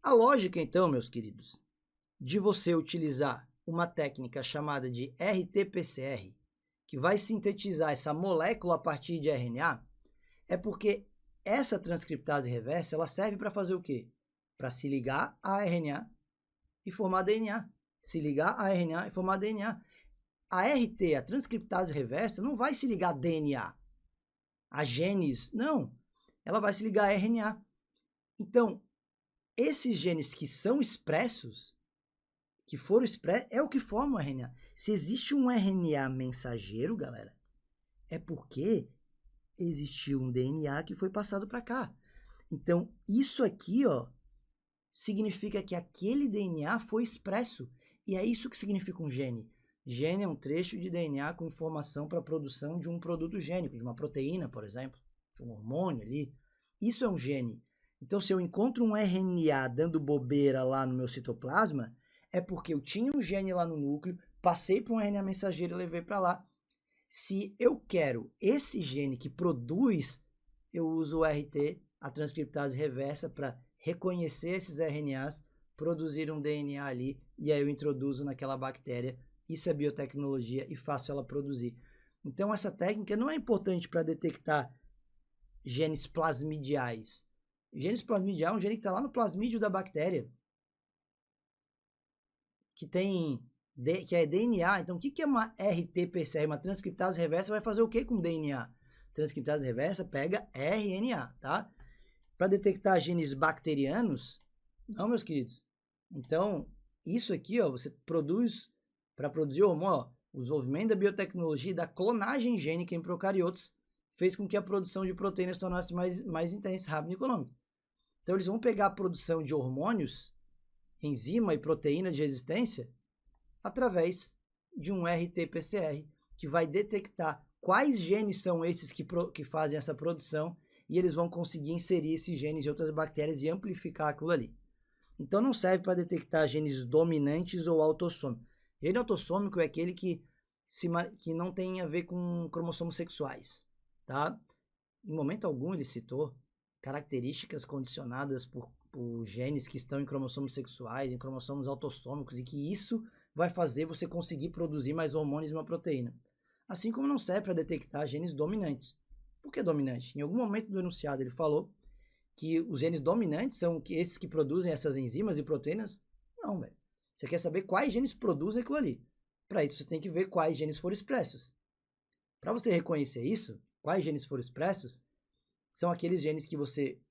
A lógica, então, meus queridos, de você utilizar uma técnica chamada de RT-PCR, que vai sintetizar essa molécula a partir de RNA, é porque essa transcriptase reversa, ela serve para fazer o quê? Para se ligar a RNA e formar DNA. Se ligar a RNA e formar DNA. A RT, a transcriptase reversa, não vai se ligar a DNA, a genes, não. Ela vai se ligar a RNA. Então, esses genes que são expressos, que foram expressos, é o que forma o RNA. Se existe um RNA mensageiro, galera, é porque existiu um DNA que foi passado para cá. Então, isso aqui, ó, significa que aquele DNA foi expresso. E é isso que significa um gene. Gene é um trecho de DNA com informação para a produção de um produto gênico, de uma proteína, por exemplo, de um hormônio ali. Isso é um gene. Então, se eu encontro um RNA dando bobeira lá no meu citoplasma, é porque eu tinha um gene lá no núcleo, passei para um RNA mensageiro e levei para lá. Se eu quero esse gene que produz, eu uso o RT, a transcriptase reversa, para reconhecer esses RNAs, produzir um DNA ali, e aí eu introduzo naquela bactéria. Isso é biotecnologia e faço ela produzir. Então, essa técnica não é importante para detectar genes plasmidiais. Genes plasmidial é um gene que está lá no plasmídio da bactéria, que é DNA. Então, o que é uma RT-PCR? Uma transcriptase reversa vai fazer o que com DNA? Transcriptase reversa pega RNA, tá? Para detectar genes bacterianos, não, meus queridos. Então, isso aqui, ó, você produz, para produzir hormônio, ó, o desenvolvimento da biotecnologia e da clonagem gênica em procariotos fez com que a produção de proteínas tornasse mais intensa, rápida e econômica. Então, eles vão pegar a produção de hormônios, enzima e proteína de resistência, através de um RT-PCR, que vai detectar quais genes são esses que fazem essa produção, e eles vão conseguir inserir esses genes em outras bactérias e amplificar aquilo ali. Então, não serve para detectar genes dominantes ou autossômicos. Gene autossômico é aquele que não tem a ver com cromossomos sexuais, tá? Em momento algum ele citou características condicionadas por genes que estão em cromossomos sexuais, em cromossomos autossômicos, e que isso vai fazer você conseguir produzir mais hormônios e uma proteína. Assim como não serve para detectar genes dominantes. Por que dominante? Em algum momento do enunciado ele falou que os genes dominantes são esses que produzem essas enzimas e proteínas? Não, velho. Você quer saber quais genes produzem aquilo ali. Para isso você tem que ver quais genes foram expressos. Para você reconhecer isso, quais genes foram expressos, são aqueles genes que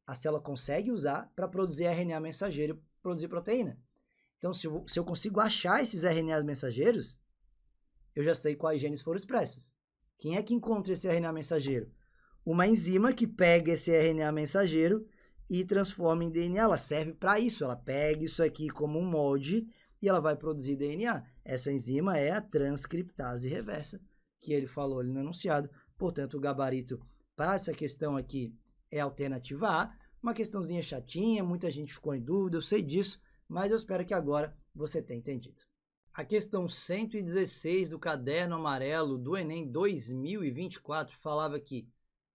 a célula consegue usar para produzir RNA mensageiro, produzir proteína. Então, se eu consigo achar esses RNAs mensageiros, eu já sei quais genes foram expressos. Quem é que encontra esse RNA mensageiro? Uma enzima que pega esse RNA mensageiro e transforma em DNA. Ela serve para isso. Ela pega isso aqui como um molde e ela vai produzir DNA. Essa enzima é a transcriptase reversa, que ele falou ali no enunciado. Portanto, o gabarito para essa questão aqui é a alternativa A. Uma questãozinha chatinha, muita gente ficou em dúvida, eu sei disso, mas eu espero que agora você tenha entendido. A questão 116 do caderno amarelo do Enem 2024 falava que,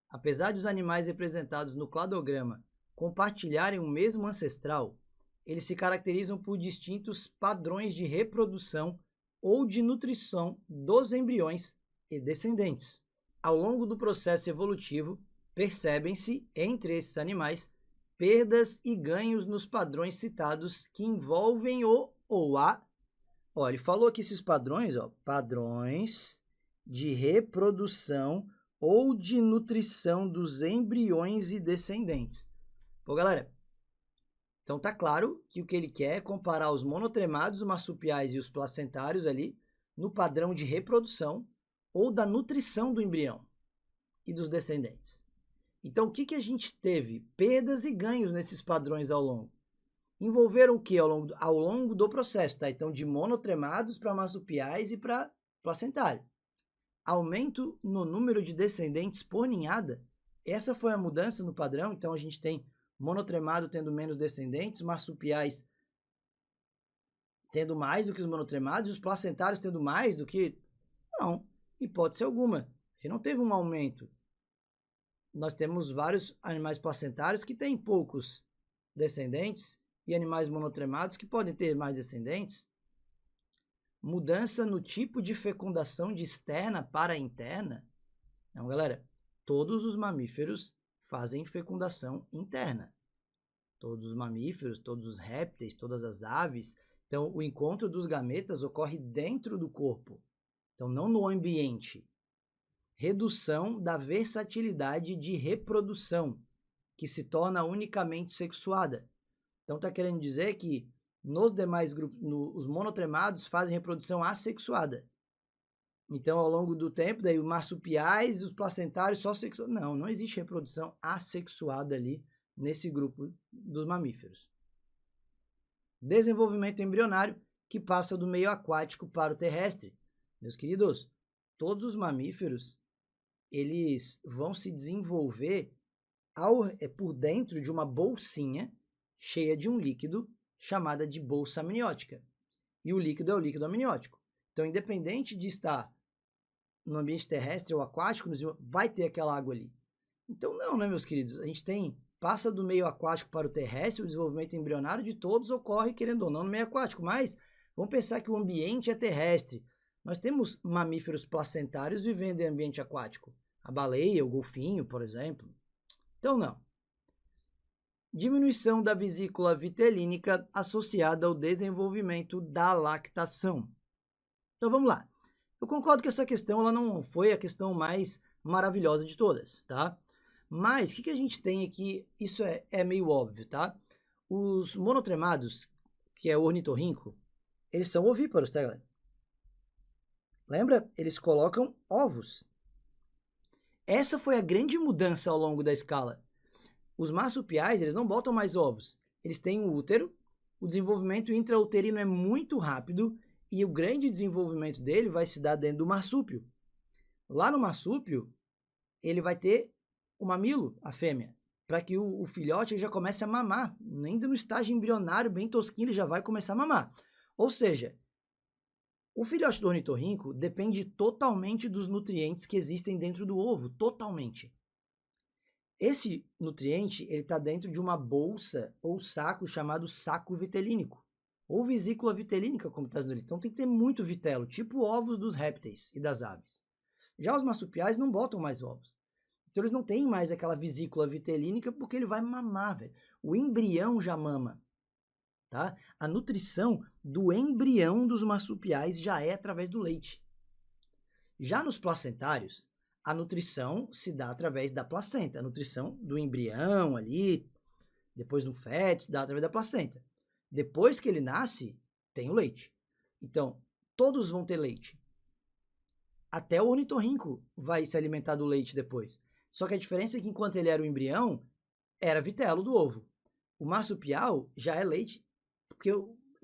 apesar de os animais representados no cladograma compartilharem o mesmo ancestral, eles se caracterizam por distintos padrões de reprodução ou de nutrição dos embriões e descendentes. Ao longo do processo evolutivo, percebem-se, entre esses animais, perdas e ganhos nos padrões citados que envolvem o ou a. Ó, ele falou que esses padrões, ó, padrões de reprodução ou de nutrição dos embriões e descendentes. Pô, galera, então tá claro que o que ele quer é comparar os monotremados, os marsupiais e os placentários ali no padrão de reprodução ou da nutrição do embrião e dos descendentes. Então, o que a gente teve? Perdas e ganhos nesses padrões ao longo. Envolveram o que ao longo do processo, tá? Então, de monotremados para marsupiais e para placentário. Aumento no número de descendentes por ninhada. Essa foi a mudança no padrão. Então, a gente tem monotremado tendo menos descendentes, marsupiais tendo mais do que os monotremados e os placentários tendo mais do que... Não, hipótese alguma. A gente não teve um aumento. Nós temos vários animais placentários que têm poucos descendentes e animais monotremados que podem ter mais descendentes. Mudança no tipo de fecundação de externa para interna. Então, galera, todos os mamíferos fazem fecundação interna. Todos os mamíferos, todos os répteis, todas as aves. Então, o encontro dos gametas ocorre dentro do corpo. Então, não no ambiente. Redução da versatilidade de reprodução, que se torna unicamente sexuada. Então, está querendo dizer que nos demais grupos, os monotremados fazem reprodução assexuada. Então, ao longo do tempo, daí os marsupiais e os placentários só sexuados. Não, não existe reprodução assexuada ali nesse grupo dos mamíferos. Desenvolvimento embrionário que passa do meio aquático para o terrestre. Meus queridos, todos os mamíferos, eles vão se desenvolver por dentro de uma bolsinha cheia de um líquido chamada de bolsa amniótica. E o líquido é o líquido amniótico. Então, independente de estar no ambiente terrestre ou aquático, vai ter aquela água ali. Então, não, né, meus queridos? A gente passa do meio aquático para o terrestre, o desenvolvimento embrionário de todos ocorre, querendo ou não, no meio aquático. Mas vamos pensar que o ambiente é terrestre. Nós temos mamíferos placentários vivendo em ambiente aquático. A baleia, o golfinho, por exemplo. Então, não. Diminuição da vesícula vitelínica associada ao desenvolvimento da lactação. Então, vamos lá. Eu concordo que essa questão ela não foi a questão mais maravilhosa de todas, tá? Mas, o que a gente tem aqui? Isso é meio óbvio, tá? Os monotremados, que é o ornitorrinco, eles são ovíparos, tá, galera? Lembra? Eles colocam ovos. Essa foi a grande mudança ao longo da escala. Os marsupiais, eles não botam mais ovos. Eles têm um útero, o desenvolvimento intrauterino é muito rápido e o grande desenvolvimento dele vai se dar dentro do marsúpio. Lá no marsúpio, ele vai ter o mamilo, a fêmea, para que o filhote já comece a mamar. Ainda no estágio embrionário, bem tosquinho, ele já vai começar a mamar. Ou seja, o filhote do ornitorrinco depende totalmente dos nutrientes que existem dentro do ovo, totalmente. Esse nutriente ele está dentro de uma bolsa ou saco chamado saco vitelínico, ou vesícula vitelínica, como está dizendo ali. Então tem que ter muito vitelo, tipo ovos dos répteis e das aves. Já os marsupiais não botam mais ovos. Então eles não têm mais aquela vesícula vitelínica porque ele vai mamar, velho. O embrião já mama. Tá? A nutrição do embrião dos marsupiais já é através do leite. Já nos placentários, a nutrição se dá através da placenta. A nutrição do embrião ali, depois no feto, se dá através da placenta. Depois que ele nasce, tem o leite. Então, todos vão ter leite. Até o ornitorrinco vai se alimentar do leite depois. Só que a diferença é que enquanto ele era o embrião, era vitelo do ovo. O marsupial já é leite, porque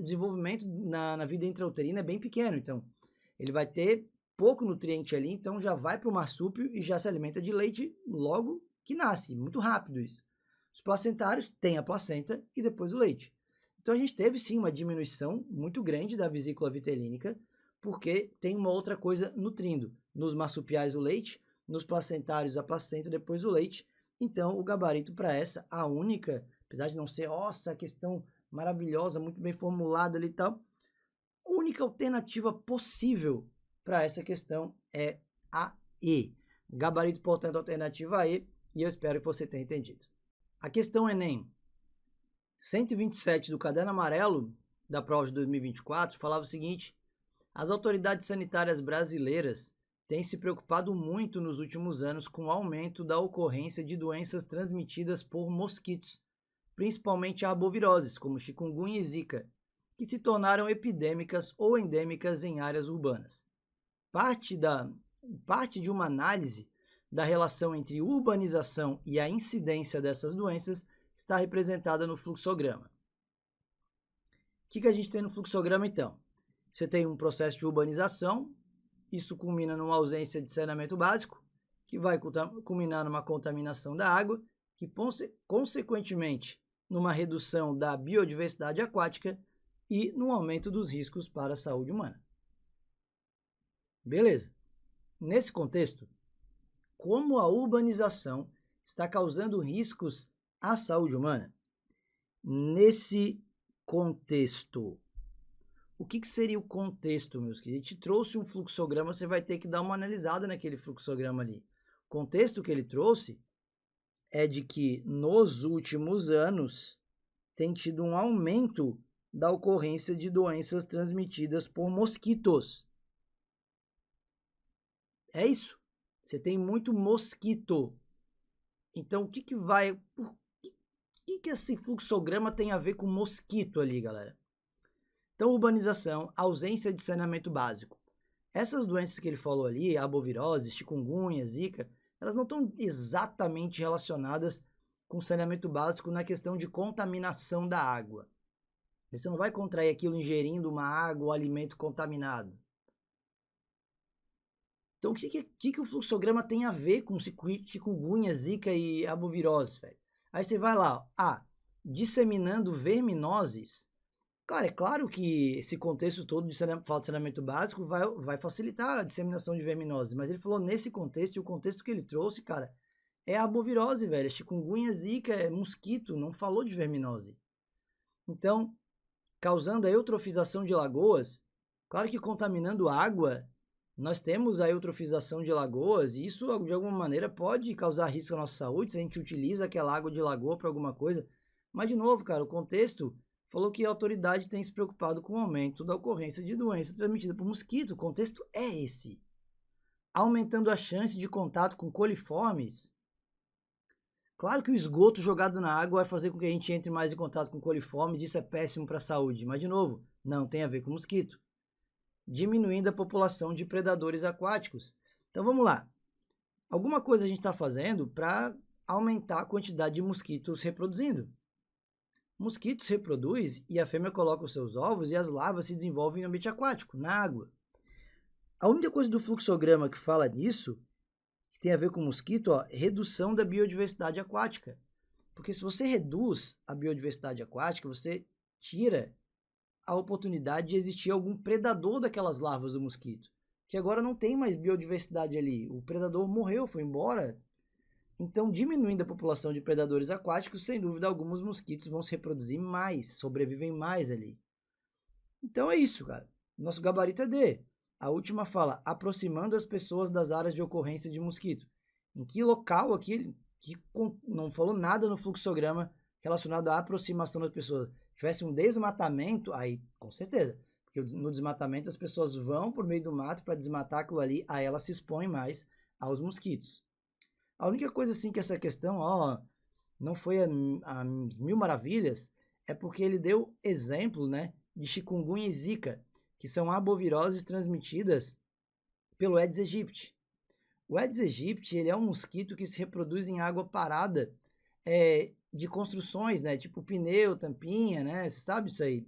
desenvolvimento na vida intrauterina é bem pequeno, então ele vai ter pouco nutriente ali, então já vai para o marsúpio e já se alimenta de leite logo que nasce, muito rápido isso. Os placentários têm a placenta e depois o leite. Então a gente teve sim uma diminuição muito grande da vesícula vitelínica, porque tem uma outra coisa nutrindo. Nos marsupiais o leite, nos placentários a placenta, depois o leite. Então o gabarito para essa, a única, apesar de não ser, nossa, questão maravilhosa, muito bem formulada ali e tal, a única alternativa possível para essa questão é a E. Gabarito, portanto, alternativa E, e eu espero que você tenha entendido. A questão Enem 127 do Caderno Amarelo da prova de 2024 falava o seguinte: as autoridades sanitárias brasileiras têm se preocupado muito nos últimos anos com o aumento da ocorrência de doenças transmitidas por mosquitos, principalmente arboviroses, como chikungunya e zika, que se tornaram epidêmicas ou endêmicas em áreas urbanas. Parte de uma análise da relação entre urbanização e a incidência dessas doenças está representada no fluxograma. O que a gente tem no fluxograma, então? Você tem um processo de urbanização, isso culmina numa ausência de saneamento básico, que vai culminar numa contaminação da água, que consequentemente numa redução da biodiversidade aquática e no aumento dos riscos para a saúde humana. Beleza. Nesse contexto, como a urbanização está causando riscos à saúde humana? Nesse contexto, o que seria o contexto, meus queridos? A gente trouxe um fluxograma, você vai ter que dar uma analisada naquele fluxograma ali. O contexto que ele trouxe é de que nos últimos anos tem tido um aumento da ocorrência de doenças transmitidas por mosquitos. É isso. Você tem muito mosquito. Então, o que esse fluxograma tem a ver com mosquito ali, galera? Então, urbanização, ausência de saneamento básico. Essas doenças que ele falou ali, arbovirose, chikungunya, zika, elas não estão exatamente relacionadas com saneamento básico na questão de contaminação da água. Você não vai contrair aquilo ingerindo uma água ou alimento contaminado. Então, o que o fluxograma tem a ver com chikungunya, zika e arbovirose, velho? Aí você vai lá, disseminando verminoses. Claro, é claro que esse contexto todo de falta de saneamento básico vai facilitar a disseminação de verminoses, mas ele falou nesse contexto, e o contexto que ele trouxe, cara, é arbovirose, velho, chikungunya, zika, é mosquito, não falou de verminose. Então, causando a eutrofização de lagoas, claro que contaminando água, nós temos a eutrofização de lagoas, e isso de alguma maneira pode causar risco à nossa saúde se a gente utiliza aquela água de lagoa para alguma coisa. Mas, de novo, cara, o contexto falou que a autoridade tem se preocupado com o aumento da ocorrência de doença transmitida por mosquito. O contexto é esse. Aumentando a chance de contato com coliformes. Claro que o esgoto jogado na água vai fazer com que a gente entre mais em contato com coliformes, isso é péssimo para a saúde. Mas, de novo, não tem a ver com mosquito. Diminuindo a população de predadores aquáticos. Então, vamos lá. Alguma coisa a gente está fazendo para aumentar a quantidade de mosquitos reproduzindo. Mosquitos reproduz e a fêmea coloca os seus ovos e as larvas se desenvolvem no ambiente aquático, na água. A única coisa do fluxograma que fala nisso, que tem a ver com mosquito, redução da biodiversidade aquática. Porque se você reduz a biodiversidade aquática, você tira a oportunidade de existir algum predador daquelas larvas do mosquito. Que agora não tem mais biodiversidade ali. O predador morreu, foi embora. Então, diminuindo a população de predadores aquáticos, sem dúvida alguma, os mosquitos vão se reproduzir mais, sobrevivem mais ali. Então é isso, cara. Nosso gabarito é D. A última fala, aproximando as pessoas das áreas de ocorrência de mosquito. Em que local aqui, que não falou nada no fluxograma relacionado à aproximação das pessoas. Se tivesse um desmatamento, aí com certeza. Porque no desmatamento as pessoas vão por meio do mato para desmatar aquilo ali, aí elas se expõem mais aos mosquitos. A única coisa assim que essa questão, não foi a mil maravilhas, é porque ele deu exemplo, né, de chikungunya e zika, que são arboviroses transmitidas pelo Aedes aegypti. O Aedes aegypti, ele é um mosquito que se reproduz em água parada, de construções, né, tipo pneu, tampinha, né, você sabe isso aí.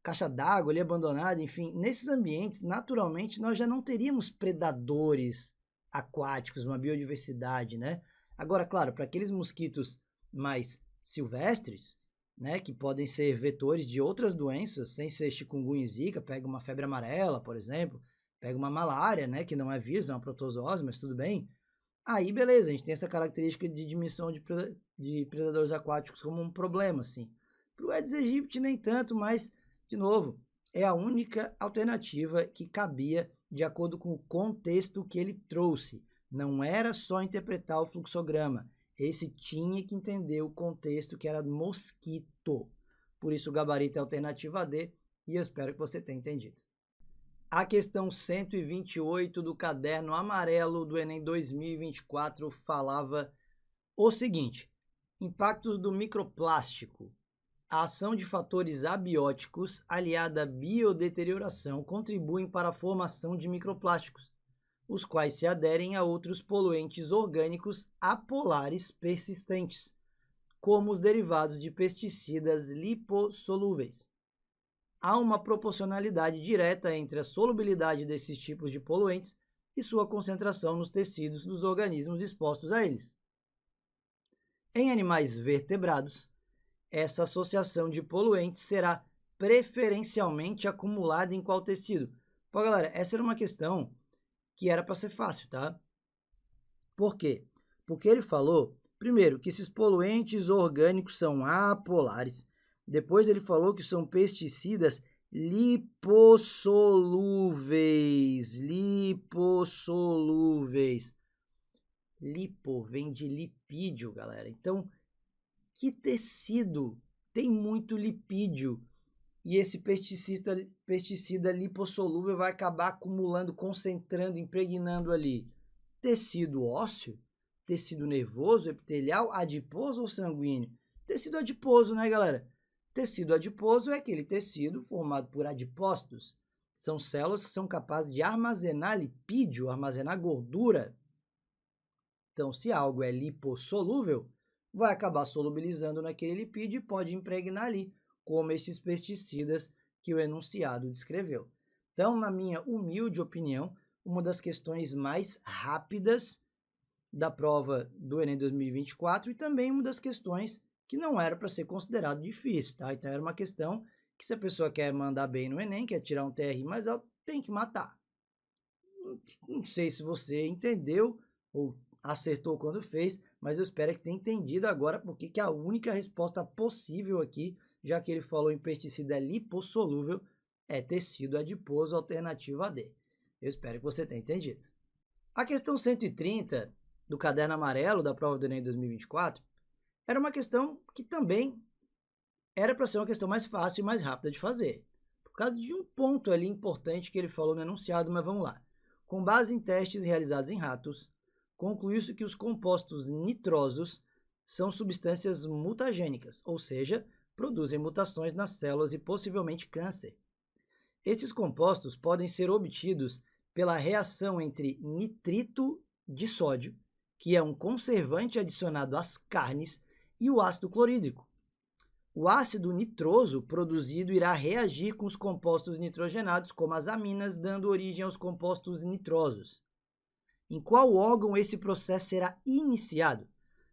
caixa d'água ali abandonada, enfim, nesses ambientes, naturalmente, nós já não teríamos predadores aquáticos, uma biodiversidade, né? Agora, claro, para aqueles mosquitos mais silvestres, né, que podem ser vetores de outras doenças, sem ser chikungunya e zika, pega uma febre amarela, por exemplo, pega uma malária, né, que não é vírus, é uma protozoose, mas tudo bem. Aí, beleza, a gente tem essa característica de diminuição de predadores aquáticos como um problema, assim. Para o Aedes aegypti nem tanto, mas, de novo, é a única alternativa que cabia de acordo com o contexto que ele trouxe. Não era só interpretar o fluxograma, esse tinha que entender o contexto que era mosquito. Por isso o gabarito é a alternativa D e eu espero que você tenha entendido. A questão 128 do caderno amarelo do Enem 2024 falava o seguinte: impactos do microplástico. A ação de fatores abióticos aliada à biodeterioração contribuem para a formação de microplásticos, os quais se aderem a outros poluentes orgânicos apolares persistentes, como os derivados de pesticidas lipossolúveis. Há uma proporcionalidade direta entre a solubilidade desses tipos de poluentes e sua concentração nos tecidos dos organismos expostos a eles. Em animais vertebrados, essa associação de poluentes será preferencialmente acumulada em qual tecido? Pô, galera, essa era uma questão que era para ser fácil, tá? Por quê? Porque ele falou, primeiro, que esses poluentes orgânicos são apolares. Depois ele falou que são pesticidas lipossolúveis. Lipossolúveis. Lipo vem de lipídio, galera. Então, que tecido tem muito lipídio? E esse pesticida lipossolúvel vai acabar acumulando, concentrando, impregnando ali. Tecido ósseo, tecido nervoso, epitelial, adiposo ou sanguíneo? Tecido adiposo, né, galera? Tecido adiposo é aquele tecido formado por adipócitos. São células que são capazes de armazenar lipídio, armazenar gordura. Então, se algo é lipossolúvel, vai acabar solubilizando naquele lipídio e pode impregnar ali, como esses pesticidas que o enunciado descreveu. Então, na minha humilde opinião, uma das questões mais rápidas da prova do Enem 2024 e também uma das questões que não era para ser considerado difícil, tá? Então, era uma questão que se a pessoa quer mandar bem no Enem, quer tirar um TRI mais alto, tem que matar. Não sei se você entendeu ou acertou quando fez, mas eu espero que tenha entendido agora porque que a única resposta possível aqui, já que ele falou em pesticida lipossolúvel, é tecido adiposo, alternativa D. Eu espero que você tenha entendido. A questão 130 do caderno amarelo da prova do Enem 2024 era uma questão que também era para ser uma questão mais fácil e mais rápida de fazer, por causa de um ponto ali importante que ele falou no enunciado, mas vamos lá. Com base em testes realizados em ratos, concluiu-se que os compostos nitrosos são substâncias mutagênicas, ou seja, produzem mutações nas células e possivelmente câncer. Esses compostos podem ser obtidos pela reação entre nitrito de sódio, que é um conservante adicionado às carnes, e o ácido clorídrico. O ácido nitroso produzido irá reagir com os compostos nitrogenados, como as aminas, dando origem aos compostos nitrosos. Em qual órgão esse processo será iniciado?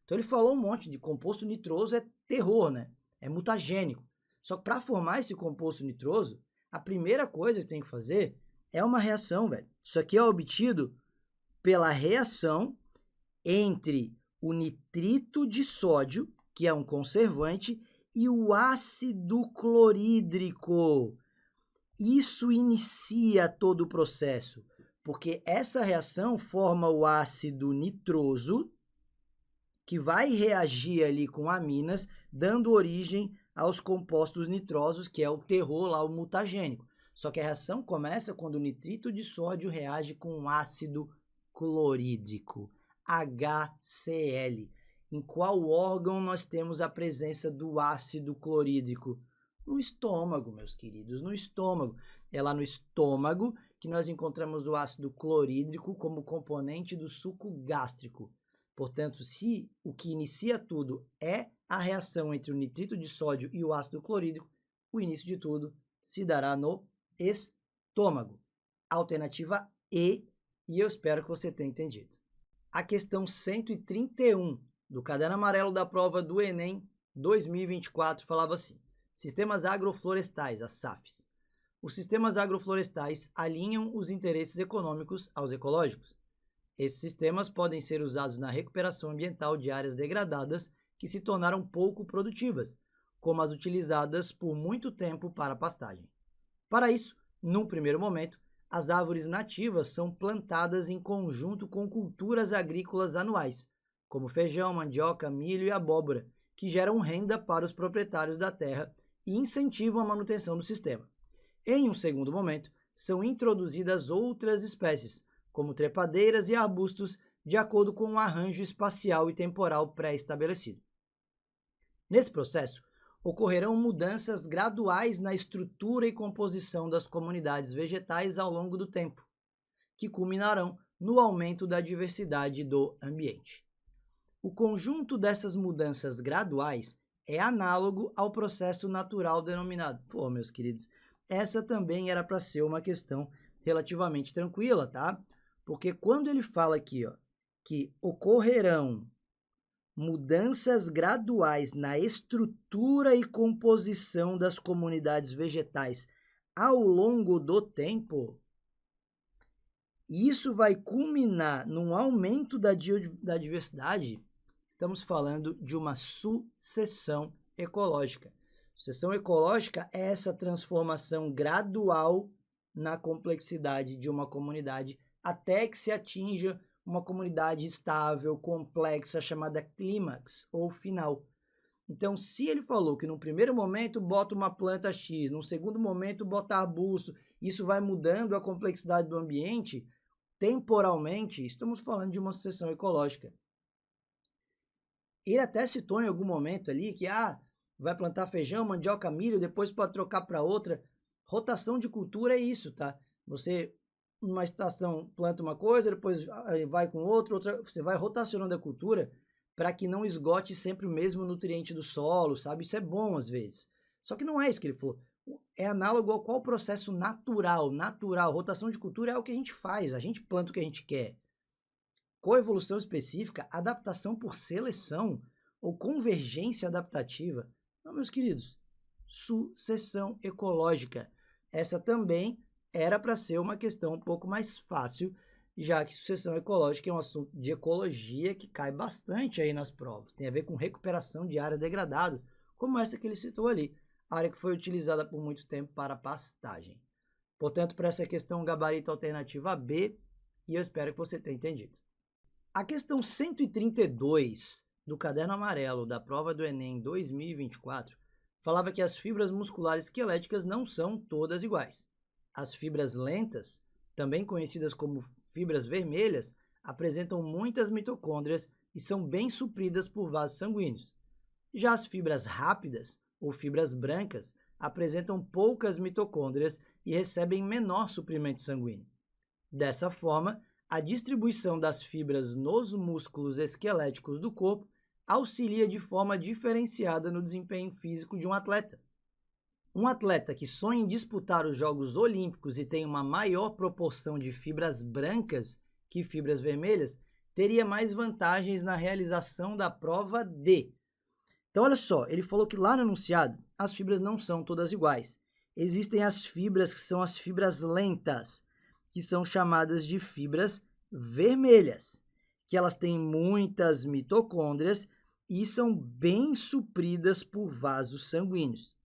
Então ele falou um monte de composto nitroso, é terror, né? É mutagênico. Só que para formar esse composto nitroso, a primeira coisa que tem que fazer é uma reação, velho. Isso aqui é obtido pela reação entre o nitrito de sódio, que é um conservante, e o ácido clorídrico. Isso inicia todo o processo, porque essa reação forma o ácido nitroso, que vai reagir ali com aminas, dando origem aos compostos nitrosos, que é o terror lá, o mutagênico. Só que a reação começa quando o nitrito de sódio reage com o ácido clorídrico, HCl. Em qual órgão nós temos a presença do ácido clorídrico? No estômago, meus queridos, no estômago. É lá no estômago que nós encontramos o ácido clorídrico como componente do suco gástrico. Portanto, se o que inicia tudo é a reação entre o nitrito de sódio e o ácido clorídrico, o início de tudo se dará no estômago. Alternativa E eu espero que você tenha entendido. A questão 131 do caderno amarelo da prova do Enem 2024 falava assim: sistemas agroflorestais, as SAFs. Os sistemas agroflorestais alinham os interesses econômicos aos ecológicos. Esses sistemas podem ser usados na recuperação ambiental de áreas degradadas que se tornaram pouco produtivas, como as utilizadas por muito tempo para pastagem. Para isso, num primeiro momento, as árvores nativas são plantadas em conjunto com culturas agrícolas anuais, como feijão, mandioca, milho e abóbora, que geram renda para os proprietários da terra e incentivam a manutenção do sistema. Em um segundo momento, são introduzidas outras espécies, como trepadeiras e arbustos, de acordo com um arranjo espacial e temporal pré-estabelecido. Nesse processo, ocorrerão mudanças graduais na estrutura e composição das comunidades vegetais ao longo do tempo, que culminarão no aumento da diversidade do ambiente. O conjunto dessas mudanças graduais é análogo ao processo natural denominado. Pô, meus queridos, essa também era para ser uma questão relativamente tranquila, tá? Porque quando ele fala aqui, ó, que ocorrerão mudanças graduais na estrutura e composição das comunidades vegetais ao longo do tempo, isso vai culminar num aumento da diversidade. Estamos falando de uma sucessão ecológica. Sucessão ecológica é essa transformação gradual na complexidade de uma comunidade até que se atinja uma comunidade estável, complexa, chamada clímax ou final. Então, se ele falou que no primeiro momento bota uma planta X, no segundo momento bota arbusto, isso vai mudando a complexidade do ambiente, temporalmente, estamos falando de uma sucessão ecológica. Ele até citou em algum momento ali que vai plantar feijão, mandioca, milho, depois pode trocar para outra. Rotação de cultura é isso, tá? Você, numa estação, planta uma coisa, depois vai com outra, você vai rotacionando a cultura para que não esgote sempre o mesmo nutriente do solo, sabe? Isso é bom às vezes. Só que não é isso que ele falou. É análogo ao qual processo natural. Rotação de cultura é o que a gente faz, a gente planta o que a gente quer. Coevolução específica, adaptação por seleção ou convergência adaptativa. Não, meus queridos, sucessão ecológica. Essa também era para ser uma questão um pouco mais fácil, já que sucessão ecológica é um assunto de ecologia que cai bastante aí nas provas. Tem a ver com recuperação de áreas degradadas, como essa que ele citou ali, área que foi utilizada por muito tempo para pastagem. Portanto, para essa questão, gabarito alternativa B, e eu espero que você tenha entendido. A questão 132 do caderno amarelo da prova do Enem 2024 falava que as fibras musculares esqueléticas não são todas iguais. As fibras lentas, também conhecidas como fibras vermelhas, apresentam muitas mitocôndrias e são bem supridas por vasos sanguíneos. Já as fibras rápidas, ou fibras brancas, apresentam poucas mitocôndrias e recebem menor suprimento sanguíneo. Dessa forma, a distribuição das fibras nos músculos esqueléticos do corpo auxilia de forma diferenciada no desempenho físico de um atleta. Um atleta que sonha em disputar os Jogos Olímpicos e tem uma maior proporção de fibras brancas que fibras vermelhas teria mais vantagens na realização da prova D. Então, olha só, ele falou que lá no enunciado as fibras não são todas iguais. Existem as fibras que são as fibras lentas, que são chamadas de fibras vermelhas, que elas têm muitas mitocôndrias e são bem supridas por vasos sanguíneos.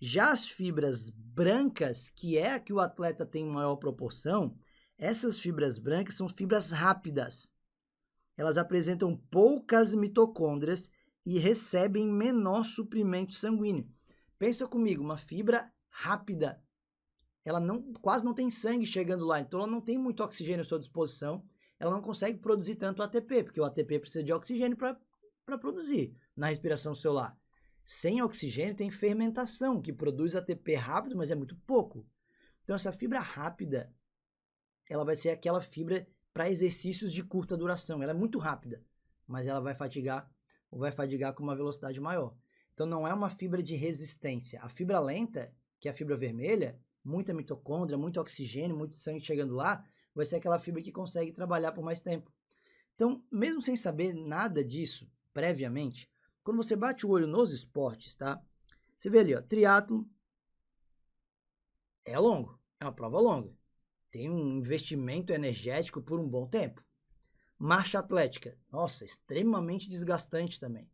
Já as fibras brancas, que é a que o atleta tem maior proporção, essas fibras brancas são fibras rápidas. Elas apresentam poucas mitocôndrias e recebem menor suprimento sanguíneo. Pensa comigo, uma fibra rápida, ela quase não tem sangue chegando lá, então ela não tem muito oxigênio à sua disposição, ela não consegue produzir tanto ATP, porque o ATP precisa de oxigênio para produzir na respiração celular. Sem oxigênio tem fermentação, que produz ATP rápido, mas é muito pouco. Então essa fibra rápida, ela vai ser aquela fibra para exercícios de curta duração, ela é muito rápida, mas ela vai fadigar com uma velocidade maior. Então não é uma fibra de resistência. A fibra lenta que é a fibra vermelha, muita mitocôndria, muito oxigênio, muito sangue chegando lá, vai ser aquela fibra que consegue trabalhar por mais tempo. Então, mesmo sem saber nada disso previamente, quando você bate o olho nos esportes, tá? Você vê ali, ó, triatlo é longo, é uma prova longa. Tem um investimento energético por um bom tempo. Marcha atlética, nossa, extremamente desgastante também.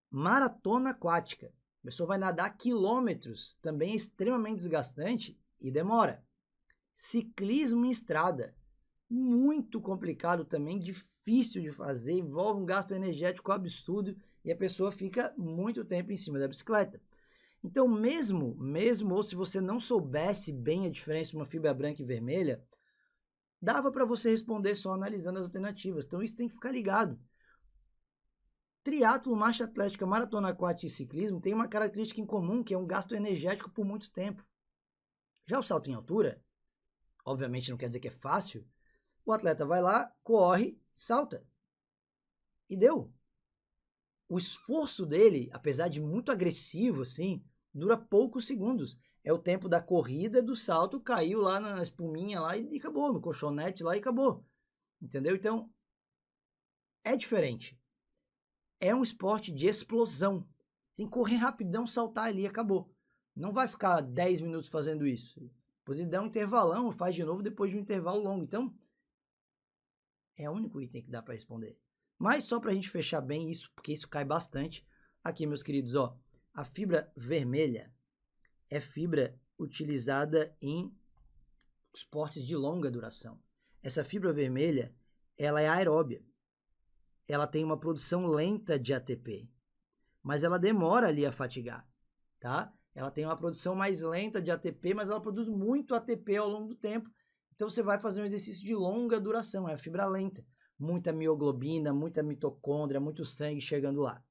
Maratona aquática, a pessoa vai nadar quilômetros, também é extremamente desgastante e demora. Ciclismo em estrada, muito complicado também, difícil de fazer, envolve um gasto energético absurdo e a pessoa fica muito tempo em cima da bicicleta. Então, mesmo ou se você não soubesse bem a diferença de uma fibra branca e vermelha, dava para você responder só analisando as alternativas. Então, isso tem que ficar ligado. Triatlo, marcha atlética, maratona aquática e ciclismo tem uma característica em comum, que é um gasto energético por muito tempo. Já o salto em altura, obviamente não quer dizer que é fácil, o atleta vai lá, corre, salta. E deu. O esforço dele, apesar de muito agressivo, assim, dura poucos segundos. É o tempo da corrida, do salto, caiu lá na espuminha lá e acabou, no colchonete lá e acabou. Entendeu? Então, é diferente. É um esporte de explosão. Tem que correr rapidão, saltar ali e acabou. Não vai ficar 10 minutos fazendo isso. Depois ele dá um intervalão, faz de novo depois de um intervalo longo. Então, é o único item que dá para responder. Mas só para a gente fechar bem isso, porque isso cai bastante. Aqui, meus queridos, ó, a fibra vermelha é fibra utilizada em esportes de longa duração. Essa fibra vermelha, ela é aeróbia. Ela tem uma produção lenta de ATP, mas ela demora ali a fatigar, tá? Ela tem uma produção mais lenta de ATP, mas ela produz muito ATP ao longo do tempo. Então você vai fazer um exercício de longa duração, é a fibra lenta. Muita mioglobina, muita mitocôndria, muito sangue chegando lá.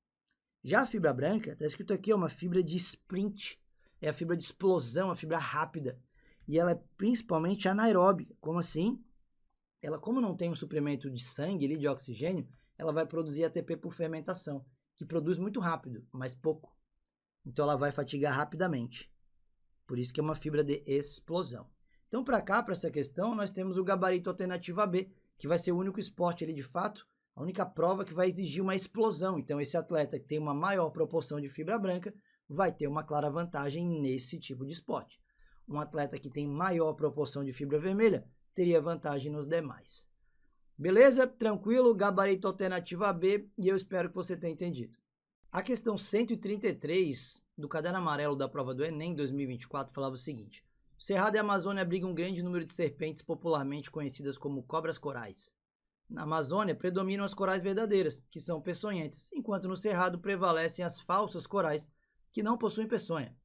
Já a fibra branca, está escrito aqui, é uma fibra de sprint. É a fibra de explosão, a fibra rápida. E ela é principalmente anaeróbica. Como assim? Ela, como não tem um suprimento de sangue ali, de oxigênio, ela vai produzir ATP por fermentação, que produz muito rápido, mas pouco. Então ela vai fatigar rapidamente. Por isso que é uma fibra de explosão. Então para cá, para essa questão, nós temos o gabarito alternativa B, que vai ser o único esporte ali de fato, a única prova que vai exigir uma explosão. Então esse atleta que tem uma maior proporção de fibra branca vai ter uma clara vantagem nesse tipo de esporte. Um atleta que tem maior proporção de fibra vermelha teria vantagem nos demais. Beleza? Tranquilo? Gabarito alternativa B e eu espero que você tenha entendido. A questão 133 do caderno amarelo da prova do Enem 2024 falava o seguinte: o Cerrado e a Amazônia abrigam um grande número de serpentes popularmente conhecidas como cobras corais. Na Amazônia predominam as corais verdadeiras, que são peçonhentas, enquanto no Cerrado prevalecem as falsas corais, que não possuem peçonha.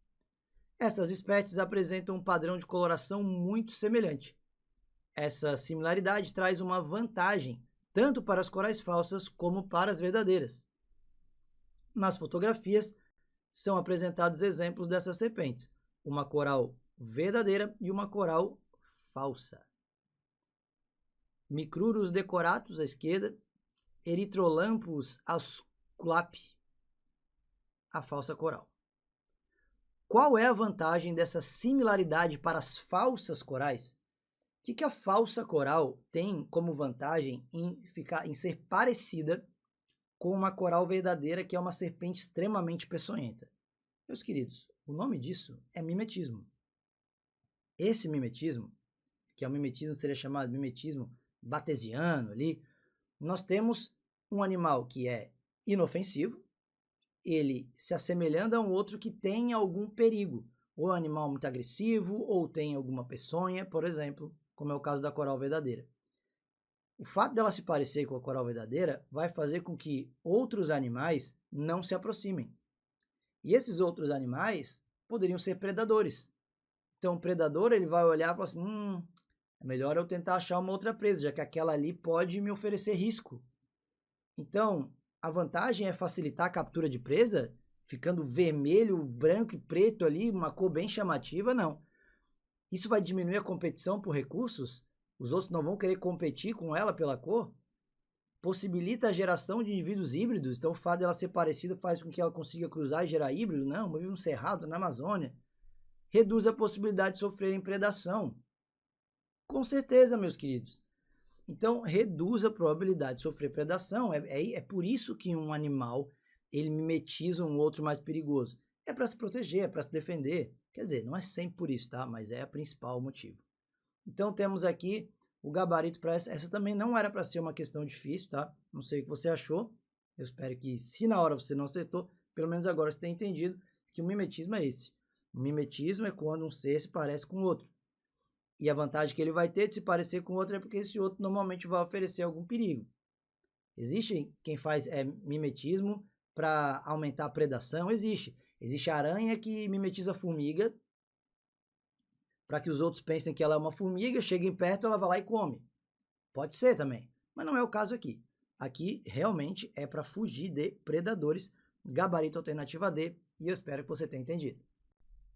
Essas espécies apresentam um padrão de coloração muito semelhante. Essa similaridade traz uma vantagem tanto para as corais falsas como para as verdadeiras. Nas fotografias são apresentados exemplos dessas serpentes, uma coral verdadeira e uma coral falsa. Micrurus decoratus à esquerda, Erythrolampus asculapi, a falsa coral. Qual é a vantagem dessa similaridade para as falsas corais? O que a falsa coral tem como vantagem em ser parecida com uma coral verdadeira, que é uma serpente extremamente peçonhenta? Meus queridos, o nome disso é mimetismo. Esse mimetismo, que é o mimetismo, seria chamado mimetismo batesiano ali, nós temos um animal que é inofensivo, ele se assemelhando a um outro que tem algum perigo, ou é um animal muito agressivo, ou tem alguma peçonha, por exemplo, como é o caso da coral verdadeira. O fato dela se parecer com a coral verdadeira vai fazer com que outros animais não se aproximem. E esses outros animais poderiam ser predadores. Então o predador ele vai olhar e falar assim, é melhor eu tentar achar uma outra presa, já que aquela ali pode me oferecer risco. Então, a vantagem é facilitar a captura de presa, ficando vermelho, branco e preto ali, uma cor bem chamativa, não. Isso vai diminuir a competição por recursos? Os outros não vão querer competir com ela pela cor? possibilita a geração de indivíduos híbridos, então o fato dela ser parecida faz com que ela consiga cruzar e gerar híbrido? Não, vive no Cerrado, na Amazônia. Reduz a possibilidade de sofrerem predação. Com certeza, meus queridos. Então, reduz a probabilidade de sofrer predação. É por isso que um animal, ele mimetiza um outro mais perigoso. É para se proteger, é para se defender. Quer dizer, não é sempre por isso, tá? Mas é o principal motivo. Então, temos aqui o gabarito para essa também não era para ser uma questão difícil, tá? Não sei o que você achou. Eu espero que, se na hora você não acertou, pelo menos agora você tenha entendido que o mimetismo é esse. O mimetismo é quando um ser se parece com o outro. E a vantagem que ele vai ter de se parecer com o outro é porque esse outro normalmente vai oferecer algum perigo. Existe quem faz mimetismo para aumentar a predação? Existe. Existe aranha que mimetiza formiga para que os outros pensem que ela é uma formiga, cheguem perto, ela vai lá e come. Pode ser também, mas não é o caso aqui. Aqui realmente é para fugir de predadores, gabarito alternativa D, e eu espero que você tenha entendido.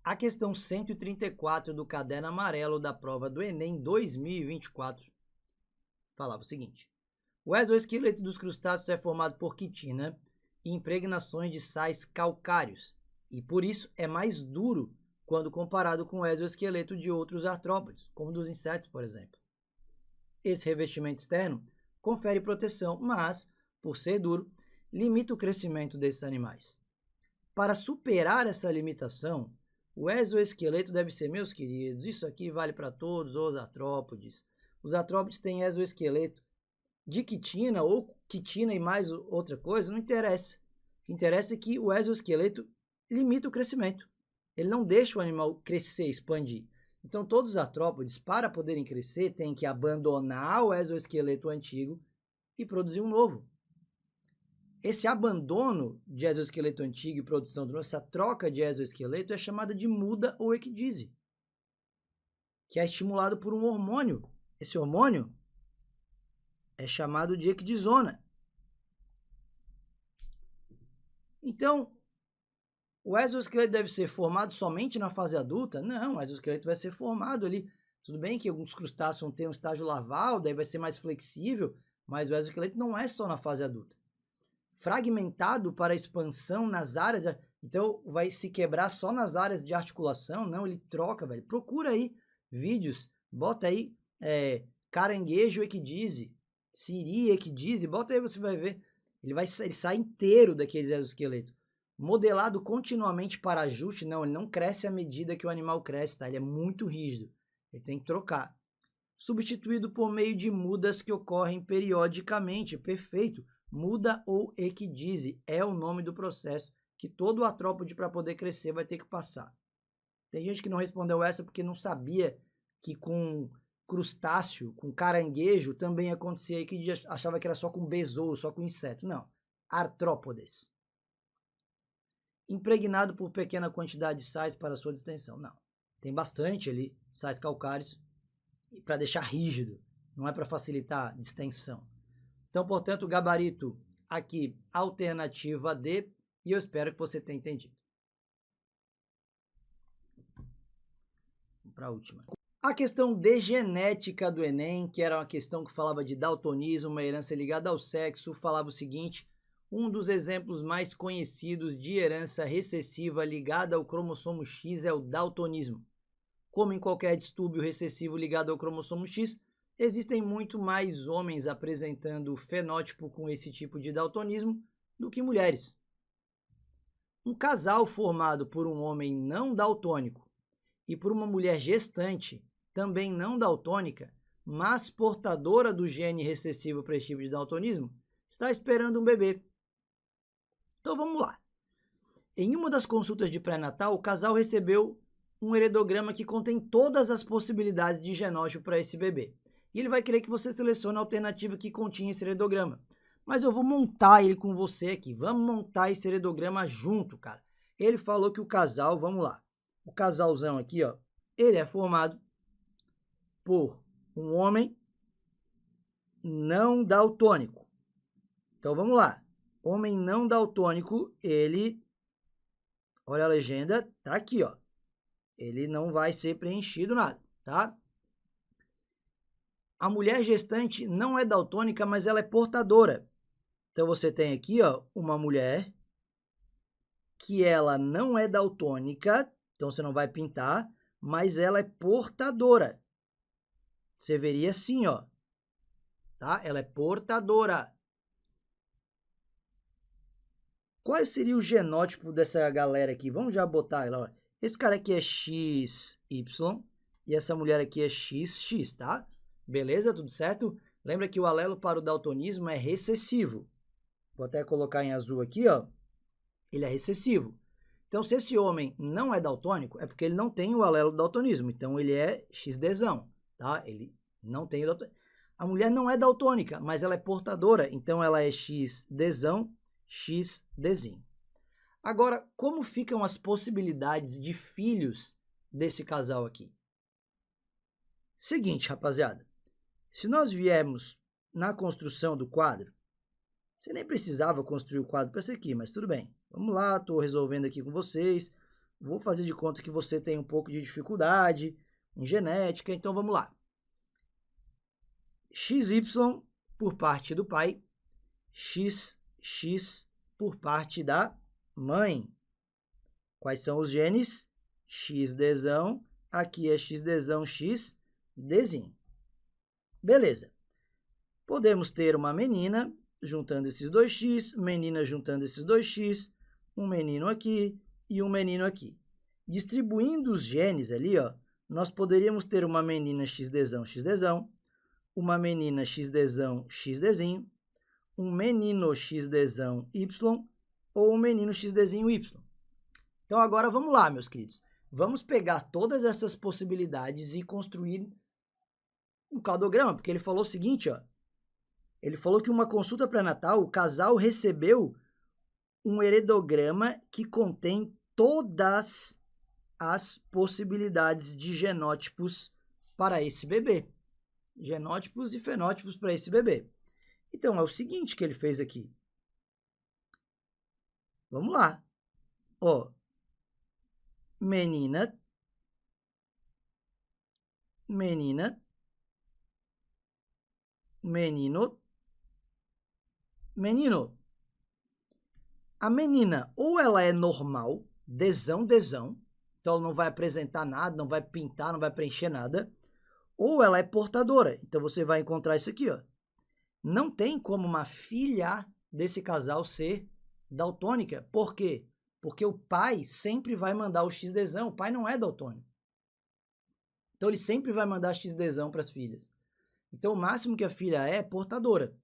A questão 134 do caderno amarelo da prova do Enem 2024 falava o seguinte: o exoesqueleto dos crustáceos é formado por quitina e impregnações de sais calcários, e por isso é mais duro quando comparado com o exoesqueleto de outros artrópodes, como dos insetos, por exemplo. Esse revestimento externo confere proteção, mas, por ser duro, limita o crescimento desses animais. Para superar essa limitação, o exoesqueleto deve ser, meus queridos, isso aqui vale para todos os artrópodes. Os artrópodes têm exoesqueleto de quitina ou quitina e mais outra coisa, não interessa. O que interessa é que o exoesqueleto limita o crescimento. Ele não deixa o animal crescer, expandir. Então, todos os artrópodes, para poderem crescer, têm que abandonar o exoesqueleto antigo e produzir um novo. Esse abandono de exoesqueleto antigo e produção de novo, essa troca de exoesqueleto é chamada de muda ou ecdise, que é estimulado por um hormônio. Esse hormônio é chamado de ecdisona. Então, o exoesqueleto deve ser formado somente na fase adulta? Não, o exoesqueleto vai ser formado ali. Tudo bem que alguns crustáceos vão ter um estágio larval, daí vai ser mais flexível, mas o exoesqueleto não é só na fase adulta. Fragmentado para expansão nas áreas, então vai se quebrar só nas áreas de articulação? Não, ele troca, velho. Procura aí vídeos, bota aí caranguejo ecdise, siri ecdise, bota aí, você vai ver. Ele sai inteiro daqueles exoesqueletos. Modelado continuamente para ajuste, não, ele não cresce à medida que o animal cresce, tá? Ele é muito rígido, ele tem que trocar. Substituído por meio de mudas que ocorrem periodicamente, perfeito. Muda ou ecdise é o nome do processo que todo artrópode para poder crescer vai ter que passar. Tem gente que não respondeu essa porque não sabia que com crustáceo, com caranguejo, também acontecia ecdise, achava que era só com besouro, só com inseto. Não, artrópodes. Impregnado por pequena quantidade de sais para sua distensão. Não, tem bastante ali, sais calcários, para deixar rígido, não é para facilitar a distensão. Então, portanto, o gabarito aqui, alternativa D, e eu espero que você tenha entendido. Vamos para a última. A questão de genética do Enem, que era uma questão que falava de daltonismo, uma herança ligada ao sexo, falava o seguinte: um dos exemplos mais conhecidos de herança recessiva ligada ao cromossomo X é o daltonismo. Como em qualquer distúrbio recessivo ligado ao cromossomo X, existem muito mais homens apresentando fenótipo com esse tipo de daltonismo do que mulheres. Um casal formado por um homem não daltônico e por uma mulher gestante, também não daltônica, mas portadora do gene recessivo para esse tipo de daltonismo, está esperando um bebê. Então vamos lá. Em uma das consultas de pré-natal, o casal recebeu um heredograma que contém todas as possibilidades de genótipo para esse bebê. E ele vai querer que você selecione a alternativa que continha esse heredograma. Mas eu vou montar ele com você aqui. Vamos montar esse heredograma junto, cara. Ele falou que o casal, vamos lá. O casalzão aqui, ó, ele é formado por um homem não daltônico. Então vamos lá. Homem não daltônico, ele, olha a legenda, tá aqui, ó. Ele não vai ser preenchido nada, tá? A mulher gestante não é daltônica, mas ela é portadora. Então, você tem aqui, ó, uma mulher que ela não é daltônica, então você não vai pintar, mas ela é portadora. Você veria assim, ó, tá? Ela é portadora. Qual seria o genótipo dessa galera aqui? Vamos já botar ela, ó. Esse cara aqui é XY e essa mulher aqui é XX, tá? Beleza? Tudo certo? Lembra que o alelo para o daltonismo é recessivo. Vou até colocar em azul aqui, ó. Ele é recessivo. Então, se esse homem não é daltônico, é porque ele não tem o alelo do daltonismo. Então, ele é XDzão, tá? Ele não tem o daltonismo. A mulher não é daltônica, mas ela é portadora. Então, ela é XDzão, XDzinho. Agora, como ficam as possibilidades de filhos desse casal aqui? Seguinte, rapaziada. Se nós viermos na construção do quadro, você nem precisava construir o quadro para esse aqui, mas tudo bem. Vamos lá, estou resolvendo aqui com vocês. Vou fazer de conta que você tem um pouco de dificuldade em genética, então vamos lá. XY por parte do pai, XX por parte da mãe. Quais são os genes? XDzão, aqui é XDzão, XDzinho. Beleza. Podemos ter uma menina juntando esses dois X, menina juntando esses dois X, um menino aqui e um menino aqui. Distribuindo os genes ali, ó, nós poderíamos ter uma menina XDzão, XDzão, uma menina XDzão, XDzinho, um menino XDzão, Y, ou um menino XDzinho, Y. Então, agora vamos lá, meus queridos. Vamos pegar todas essas possibilidades e construir um cladograma, porque ele falou o seguinte, ó. Ele falou que uma consulta pré-natal, o casal recebeu um heredograma que contém todas as possibilidades de genótipos para esse bebê. Genótipos e fenótipos para esse bebê. Então, é o seguinte que ele fez aqui. Vamos lá. Ó, menina, menino, menino. A menina, ou ela é normal, Dzão, então ela não vai apresentar nada, não vai pintar, não vai preencher nada, ou ela é portadora. Então você vai encontrar isso aqui, ó. Não tem como uma filha desse casal ser daltônica. Por quê? Porque o pai sempre vai mandar o XDzão, o pai não é daltônico. Então ele sempre vai mandar XDzão para as filhas. Então o máximo que a filha é portadora.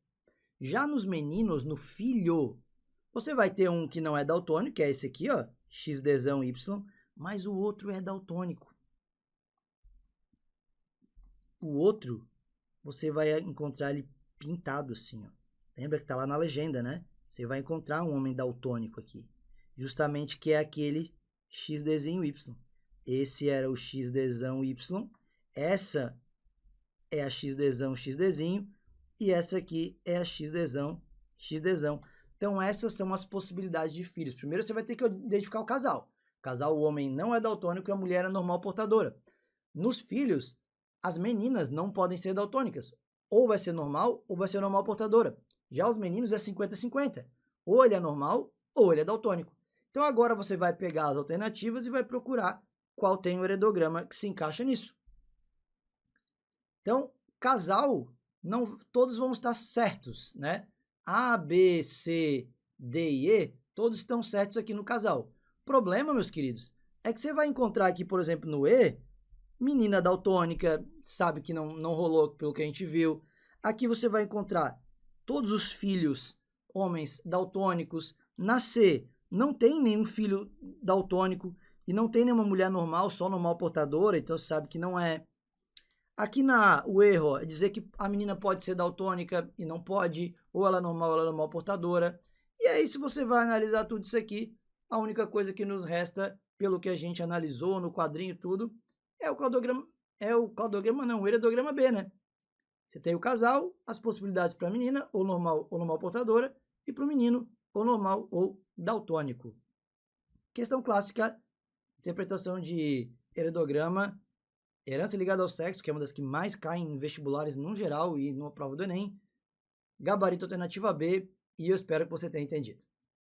Já nos meninos, no filho, você vai ter um que não é daltônico, que é esse aqui, ó, XDzão Y, mas o outro é daltônico. O outro, você vai encontrar ele pintado assim, ó. Lembra que tá lá na legenda, né? Você vai encontrar um homem daltônico aqui. Justamente que é aquele XDzinho Y. Esse era o XDzão Y. Essa é a XDzão XDzinho. E essa aqui é a XDzão XDzão. Então, essas são as possibilidades de filhos. Primeiro, você vai ter que identificar o casal. O casal, o homem não é daltônico e a mulher é normal portadora. Nos filhos, as meninas não podem ser daltônicas. Ou vai ser normal, ou vai ser normal portadora. Já os meninos é 50-50. Ou ele é normal, ou ele é daltônico. Então, agora você vai pegar as alternativas e vai procurar qual tem o heredograma que se encaixa nisso. Então, casal, não todos vão estar certos, né? A, B, C, D e E, todos estão certos aqui no casal. O problema, meus queridos, é que você vai encontrar aqui, por exemplo, no E, menina daltônica, sabe que não rolou pelo que a gente viu. Aqui você vai encontrar todos os filhos, homens daltônicos. Na C, não tem nenhum filho daltônico e não tem nenhuma mulher normal, só normal portadora, então você sabe que não é. Aqui na A, o erro é dizer que a menina pode ser daltônica e não pode, ou ela é normal, ou ela é normal portadora. E aí, se você vai analisar tudo isso aqui, a única coisa que nos resta, pelo que a gente analisou no quadrinho e tudo, é o cladograma não, o heredograma B, né? Você tem o casal, as possibilidades para a menina, ou normal portadora, e para o menino, ou normal ou daltônico. Questão clássica, interpretação de heredograma Herança ligada ao sexo, que é uma das que mais caem em vestibulares no geral e numa prova do Enem. Gabarito alternativa B, e eu espero que você tenha entendido.